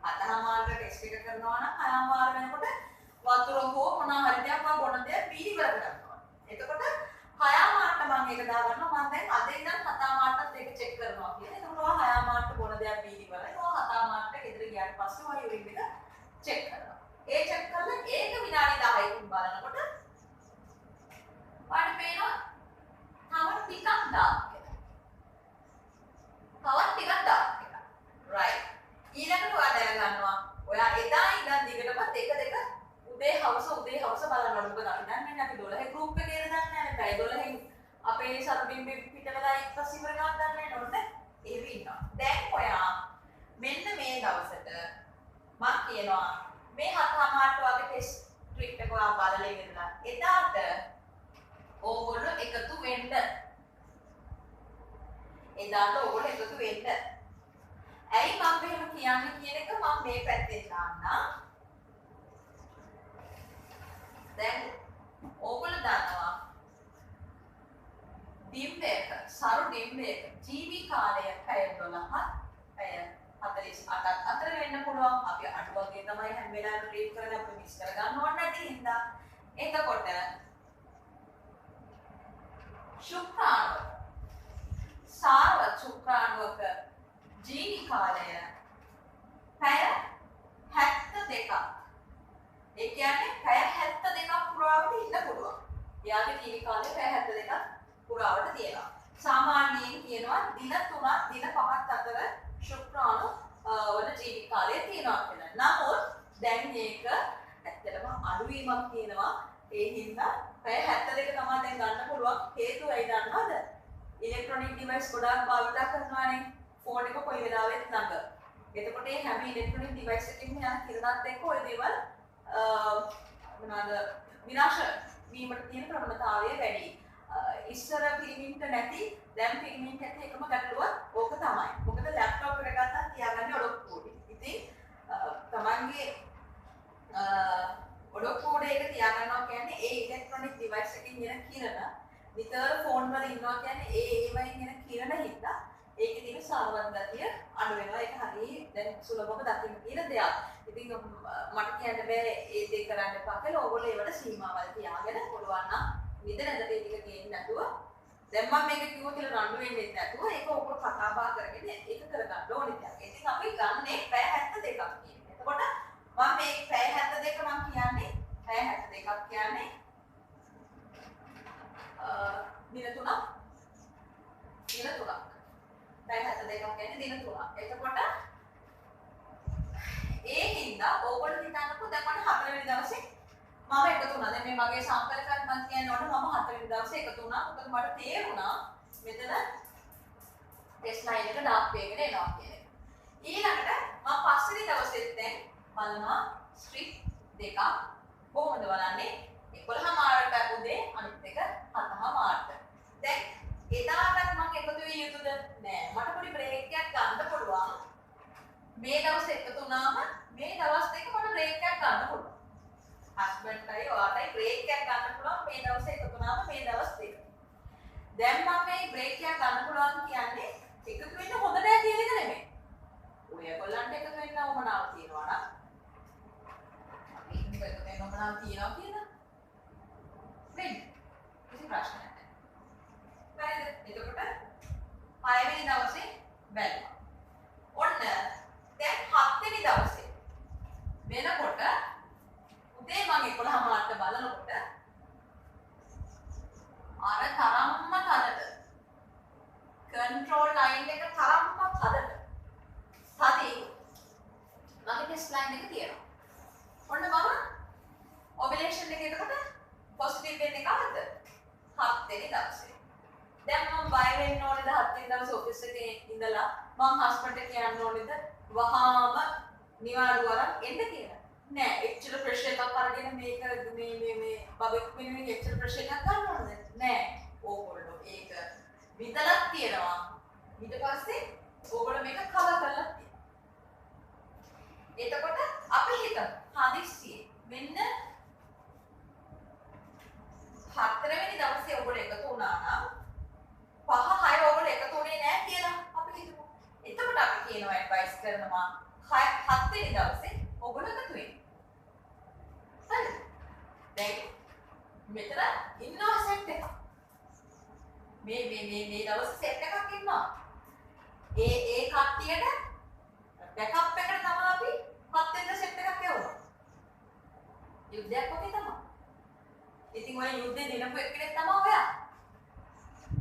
7:00ට ටෙස්ට් එක කරනවා නම් 6:00 වෙනකොට වතුර හෝ මොනවා හරි දෙයක් මම බොන දෙයක් පිළිවෙල කරනවා. එතකොට 6:00ට මම ඒක දාගන්නවා. මම දැන් අද ඉඳන් 7:00ට ඒක චෙක් කරනවා කියලා. එතකොට ඔය 6:00ට බොන දෙයක් පිළිවෙලයි. ඔය 7:00ට ගෙදර ගියාට පස්සේ ඔය යුරින් එක චෙක් කරනවා. ඒ චෙක් කරලා ඒක විනාඩි 10කින් බලනකොට ඔයාලට පේනවා තව ටිකක් ඩාර්ක් එකක්. තවත් ටිකක් ඩාර්ක් එකක්. රයිට්. ඊළඟට ඔයා දැනගන්නවා ඔයා එදා ඉඳන් දිගටම දෙක උදේ හවස බලන්න ඕනේ. මොකද අපි දන්නේ අපි 12 ගෲප් එකේ දන්නේ නැහැ. පැය 12න් අපේ සර්බින් පිට වෙලා ඉස්සස් ඉවර ගන්න දන්නේ නැහැ. එහෙම ඉන්නවා. දැන් ඔයා මෙන්න මේ දවසට මම කියනවා මේ 7:00ට වගේ ටෙස්ට් ස්ට්‍රිප් එක ඔයා බලලා ඉවරලා එදාට ඕගොල්ලෝ එකතු වෙන්න. ඇයි මම මෙහෙම කියන්නේ කියන එක මම මේ පැත්තෙන් දාන්නම්. දැන් ඕගොල්ලෝ දන්නවා ඩිම්බේක සරු ඩිම්බේක ජීවි කාලය පැය 12ක් පැය 48ක් අතර වෙන්න පුළුවන්. අපි අඩුවගේ තමයි හැම වෙලාවෙම රීඩ් කරලා අපි මිස් කර ගන්න ඕනේ නැති හින්දා. එතකොට ශුක්‍රාණු සාරවත් ශුක්‍රාණුවක ජීවි කාලය පැය 72ක්. ඒ කියන්නේ පැය 72ක් පුරාවට ඉන්න පුළුවන්. එයාගේ ජීවි කාලය පැය 72ක් පුරාවට තියෙනවා. සාමාන්‍යයෙන් කියනවා දින 3ක් දින 5ක් අතර ශුක්‍රාණු වල ජීවි කාලය තියෙනවා කියලා. නමුත් දැන් මේක ඇත්තටම අඩුවීමක් තියෙනවා. ඒ හින්දා පැය 72 තමයි දැන් ගන්න පුළුවන්. හේතුව ඇයි දන්නවද? ඉලෙක්ට්‍රොනික ඩිවයිස් ගොඩාක් භාවිත කරනවානේ. ෆෝන් එක කොයි වෙලාවෙත් ළඟ. එතකොට මේ හැම ඉලෙක්ට්‍රොනික ඩිවයිස් එකකින්ම යන කිරණත් එක්ක ওই දේවල් මොනවාද විනාශ වීමට තියෙන ප්‍රවණතාවය වැඩි. ඉස්සර පිරිමින්ට නැති දැන් පිරිමින්ට ඇති එකම ගැටලුව ඕක තමයි. මොකද ලැප්ටොප් එක ගත්තා තියාගන්නේ ඔලොක්කුවනේ. ඉතින් තමන්ගේ ඔලොක්කුවේ එක තියාගන්නවා කියන්නේ ඒ ඉලෙක්ට්‍රොනික ඩිවයිස් එකකින් එන කිරණ විතර ෆෝන් වල ඉන්නවා කියන්නේ ඒවයින් එන කිරණ හින්දා ඒකේ තියෙන සාරවත් ගතිය අඩු වෙනවා. ඒක හරිය දැන් සුලභව දකින්න තියෙන දෙයක්. ඉතින් මට කියන්න බෑ ඒ දේ කරන්න එපා කියලා. ඕගොල්ලෝ ඒවට සීමාවල් තියාගෙන පුළුවන් නම් නිදනද ටික තියෙන්නේ නැතුව දැන් මම මේක කිව්වා කියලා රණ්ඩු වෙන්නේ නැතුව ඒක ඕගොල්ලෝ කතා බහ කරගෙන ඒක කරගන්න ඕනේ දැන්. ඉතින් අපි ගන්නේ පැය 72ක් කියන්නේ. එතකොට මම මේ පැය 72 මම කියන්නේ පැය 72ක් කියන්නේ දින 3ක්. පැය 72ක් කියන්නේ දින 3ක්. එතකොට ඒ හින්දා ඕගොල්ලෝ හිතන්නකෝ දැන් මට 4 වෙනි දවසේ මම එකතු වුණා. දැන් මේ මගේ සාම්පල් එකක් මම කියනකොට මම 4 වෙනි දවසේ එකතු වුණා. මොකද මට තේරුණා මෙතන ටෙස්ට් ලයින් එක ඩාර්ක් වේගෙන එනවා කියන එක. ඊළඟට මම 5 වෙනි දවසේ බලනවා ස්ට්‍රිප් දෙකක් කොහොමද බලන්නේ 11 මාර්ට උදේ අනිත් එක 7 මාර්ට. දැන් එදාටත් මම එකතු වෙ යුතුද නෑ මට පොඩි බ්‍රේක් එකක් ගන්න පුළුවන්. මේ දවස් එකතු වුණාම මේ දවස් දෙක මට බ්‍රේක් එකක් ගන්න පුළුවන්. හස්බන්ඩ්ටයි ඔයාටයි බ්‍රේක් එකක් ගන්න පුළුවන් මේ දවස් එකතු වුණාම මේ දවස් දෙක. දැන් මම මේ බ්‍රේක් එකක් ගන්න පුළුවන් කියන්නේ එකතු වෙන්න හොඳ නෑ කියන එක නෙමෙයි. ඔයගොල්ලන්ට එකතු වෙන්න උවමනාවක් තියෙනවා නම් අපි එකතු වෙන්න උවමනාවක් තියෙනවා කියලා වෙන්න. කිසි ප්‍රශ්නයක් නෑ. හරිද? එතකොට 6 වෙනි දවසේ බැලුවා. ඔන්න දැන් 7 වෙනි දවසේ වෙනකොට උදේ මම 11 මාර්ට බලනකොට අර තරම්ම තදට කන්ට්‍රෝල් ලයින් එක තරම්ම තදට තදින් මගේ ටෙස්ට් ලයින් එක තියෙනවා. ඔන්න මම ඔබිලේෂන් එක එතකොට පොසිටිව් වෙන්නේ කවද්ද? 7 වෙනි දවසේ. දැන් මම බය වෙන්න ඕනේද 7 වෙනි දවසේ ඔෆිස් එකේ ඉඳලා මම හස්බන්ඩ් එක්ක යන්න ඕනේද වහාම නිවාඩු අරන් එන්න කියලා? නෑ එච්චර ප්‍රෙෂර් එකක් අරගෙන මේක මේ බබෙක් වෙනුවෙන් එච්චර ප්‍රෙෂර් එකක් ගන්න ඕනද? නෑ. ඕගොල්ලෝ ඒක විතරක් තියනවා. ඊට පස්සේ ඕගොල්ලෝ මේක කවර් කරලා තියෙනවා. එතකොට අපි හිතමු හදිස්සියේ මෙන්න 4 වෙනි දවසේ ඕගොල්ලෝ එකතු වුණා නම් 5 6 ඕගොල්ලෝ එකතු වුණේ නෑ කියලා අපි හිතමු. එතකොට අපි කියනවා ඇඩ්වයිස් කරනවා 7 වෙනි දවසේ ඕගොල්ලෝ එකතු වෙන්න. හරි. දැන් මෙතන ඉන්නවා සෙට් එකක්. මේ දවස් සෙට් එකක් ඉන්නවා. ඒ කට්ටියට බෑකප් එකට තමයි අපි 7 වෙනි සෙට් එකක් යවනවා. යුද්ධයක් වගේ තමයි. ඉතින් ඔය යුද්ධේ දිනපු එක්කෙනෙක් තමයි ඔයා.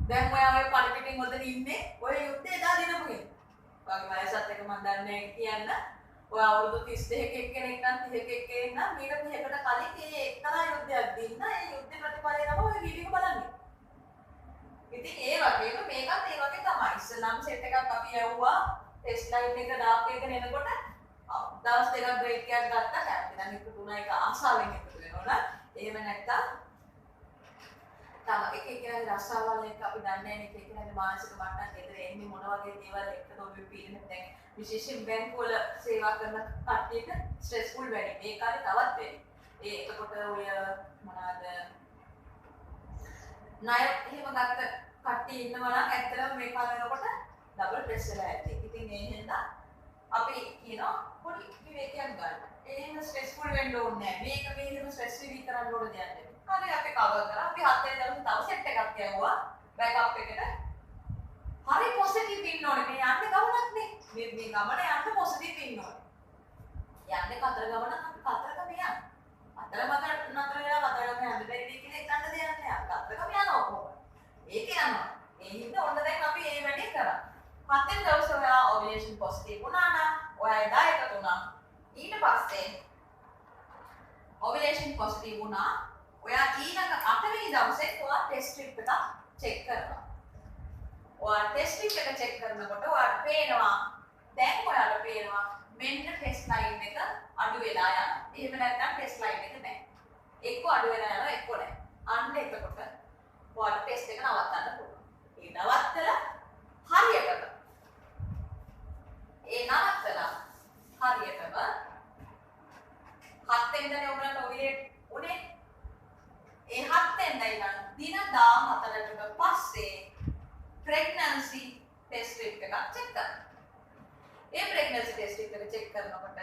දැන් ඔයා ඔය පරිපිටින් මොකද ඉන්නේ? ඔය යුද්ධේ එදා දිනපු කෙනෙක්. ඔයාගේ වයසත් එක මම දන්නේ නැහැ කියන්න. ඔයා අවුරුදු 32ක එක්කෙනෙක් නම් 30ක එක්කෙනෙක් නම් මීට 30කට කලින් මේ එක්තරා යුද්ධයක් දින්න ඒ යුද්ධ ප්‍රතිඵලය තමයි ඔය වීඩියෝ එක බලන්නේ. ඉතින් ඒ වගේම මේකත් ඒ වගේ තමයි. ඉස්ලාම් සෙට් එකක් අපි යවුවා ටෙස්ට් ලයින් එක දාපේක එනකොට දවස් දෙකක් බ්‍රේක් එකක් ගත්තා. දැන් දැන් එක තුනයි එක ආසාවෙන් එකතු වෙනවා. එහෙම නැත්තම් තම එක එක්කෙනාගේ රස්සාවල් එක අපි දන්නේ නැහැ එක එක්කෙනාගේ මානසික මට්ටම් ගෙදර එන්නේ මොන වගේ දේවල් එක්කද ඔබේ පීඩන දැන් විශේෂයෙන් බැංකු වල සේවා කරන කට්ටියට ස්ට්‍රෙස්ෆුල් වැඩි. මේ කාලේ තවත් වැඩි. එතකොට ඔය මොනවාද ණය එහෙම ගත්ත කට්ටිය ඉන්නවා නම් ඇත්තටම මේ කාලේ වෙනකොට ඩබල් ප්‍රෙස් වෙලා ඇති. ඉතින් ඒ හින්දා අපි කියනවා පොඩි විවේකයක් ගන්න. එහෙම ස්ට්‍රෙස්ෆුල් වෙන්න ඕනේ නැහැ. මේක මෙහෙම ස්ට්‍රෙස් රිලීව් කරන්න ඕන දෙයක් නෙමෙයි. හරි අපි කවර් කරා. අපි 7 වෙනි දවසේ තව සෙට් එකක් යවුවා. බෑකප් එකට. හරි පොසිටිව් ඉන්න ඕනේ. මේ යන්නේ ගමනක් නේ. මේ ගමන යන්න පොසිටිව් ඉන්න ඕනේ. යන්නේ කතර ගමනක් අපි කතරගම යන්න. අතර නතර වෙලා කතරගම යන්න බැරි දෙයක් කියලා එකන්න දෙයක් නෑ. කතරගම යනවා කොහොමද? ඒක යනවා. ඒ හින්දා ඔන්න දැන් අපි මේ වැඩේ කරා. 7 වෙනි දවසේ ඔයා ඔවුලේෂන් පොසිටිව් වුණා නම් ඔයා එදා එකතු වුණා. ඊට පස්සේ ඔවුලේෂන් පොසිටිව් වුණා. ඔයා ඊළඟ 8 වෙනි දවසේ ඔයා ටෙස්ට් ස්ට්‍රිප් එක චෙක් කරනවා. ඔයා ටෙස්ට් ස්ට්‍රිප් එක චෙක් කරනකොට ඔයාට පේනවා දැන් ඔයාලට පේනවා මෙන්න ටෙස්ට් ලයින් එක අඩු වෙලා යනවා. එහෙම නැත්නම් ටෙස්ට් ලයින් එක නැහැ. එක්ක අඩු වෙලා යනවා එක්ක නැහැ. අන්න එතකොට ඔයාලට ටෙස්ට් එක නවත්තන්න පුළුවන්. ඒ නවත්තලා හරියටම හරියටම 7 වෙනිදානේ ඔයගලන්ට ඔවිලේට් උනේ. ඒ 7 වෙනිදා ඉඳන් දින 14කට පස්සේ ප්‍රෙග්නන්සි ටෙස්ට් ස්ට්‍රිප් එකක් චෙක් කරනවා. ඒ ප්‍රෙග්නන්සි ටෙස්ට් ස්ට්‍රිප් එක චෙක් කරනකොට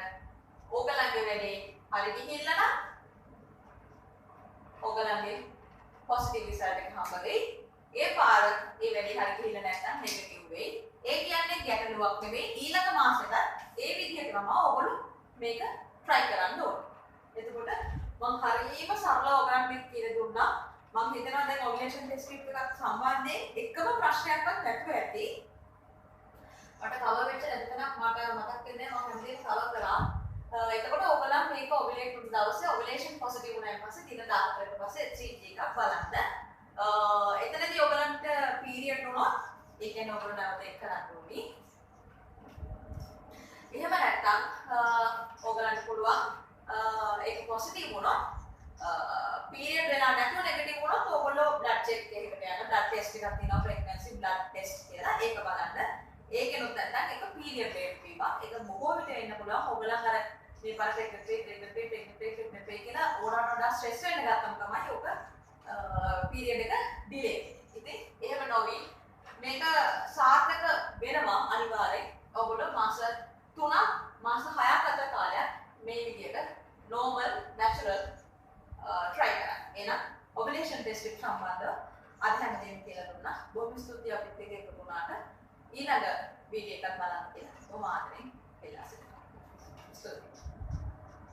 ඔයගලන්ගේ වැඩේ හරි ගිහිල්ලා නම් ඔයගලන්ගේ පොසිටිව් රිසල්ට් එක හම්බ වෙයි. ඒ පාර ඒ වැඩේ හරි ගිහිල්ලා නැත්නම් නෙගටිව් වෙයි. ඒ කියන්නේ ගැටලුවක් නෙවෙයි. ඊළඟ මාසෙට ඒ විදිහට තමයි ඔයගොල්ලෝ මේක try කරන්න ඕනේ. එතකොට මම හරියම සරලව ඔයගලන්ට මේක කියලා දුන්නා. මම හිතනවා දැන් ඔවුලේෂන් ටෙස්ට් ස්ට්‍රිප් එකක් සම්බන්ධයෙන් එකම ප්‍රශ්නයක්වත් නැතුව ඇති. මට කවර් වෙච්ච නැතිනම් මට මතක් වෙන්නේ මම හැමදේම කවර් කරා. එතකොට ඔයගලන් මේක ඔවුලේට් වුණ දවසේ ඔවුලේෂන් පොසිටිව් වුණාන් පස්සේ දින 14කට පස්සේ HCG එකක් බලන්න. එතනදී ඔයගලන්ට පීරියඩ් වුණොත් ඒ කියන්නේ ඔයගොල්ලෝ නැවත එක් කරන්න ඕනි. එහෙම නැත්නම් ඔයගලන්ට පුළුවන් පුළුවන් ඒක පොසිටිව් වුණොත් පීරියඩ් වෙලා නැතුව නෙගටිව් වුණොත් ඔයගොල්ලෝ බ්ලඩ් චෙක් එකකට යන බ්ලඩ් ටෙස්ට් එකක් තියෙනවා ප්‍රෙග්නන්සි බ්ලඩ් ටෙස්ට් කියලා ඒක බලන්න ඒකෙනුත් නැත්නම් ඒක පීරියඩ් රේට් වීමක් ඒක බොහෝ විට වෙන්න පුළුවන් ඔයගොල්ලන් අර මේ පාර ප්‍රෙග්නන්ට් කියලා ඕනට වඩා ස්ට්‍රෙස් වෙන්න ගත්තම තමයි ඔක පීරියඩ් එක ඩිලේ ඉතින් එහෙම නොවි මේක සාර්ථක වෙනවා අනිවාර්යෙන් ඔයගොල්ලෝ මාස 3ක් මාස 6ක් අතර කාලයක් මේ විදියට normal natural try කරන්න. එහෙනම් ovulation test එක සම්බන්ධව අද හැමදේම කියලා දුන්නා. බොහොම ස්තුතියි අපිත් එක්ක එකතු වුණාට. ඊළඟ වීඩියෝ එකත්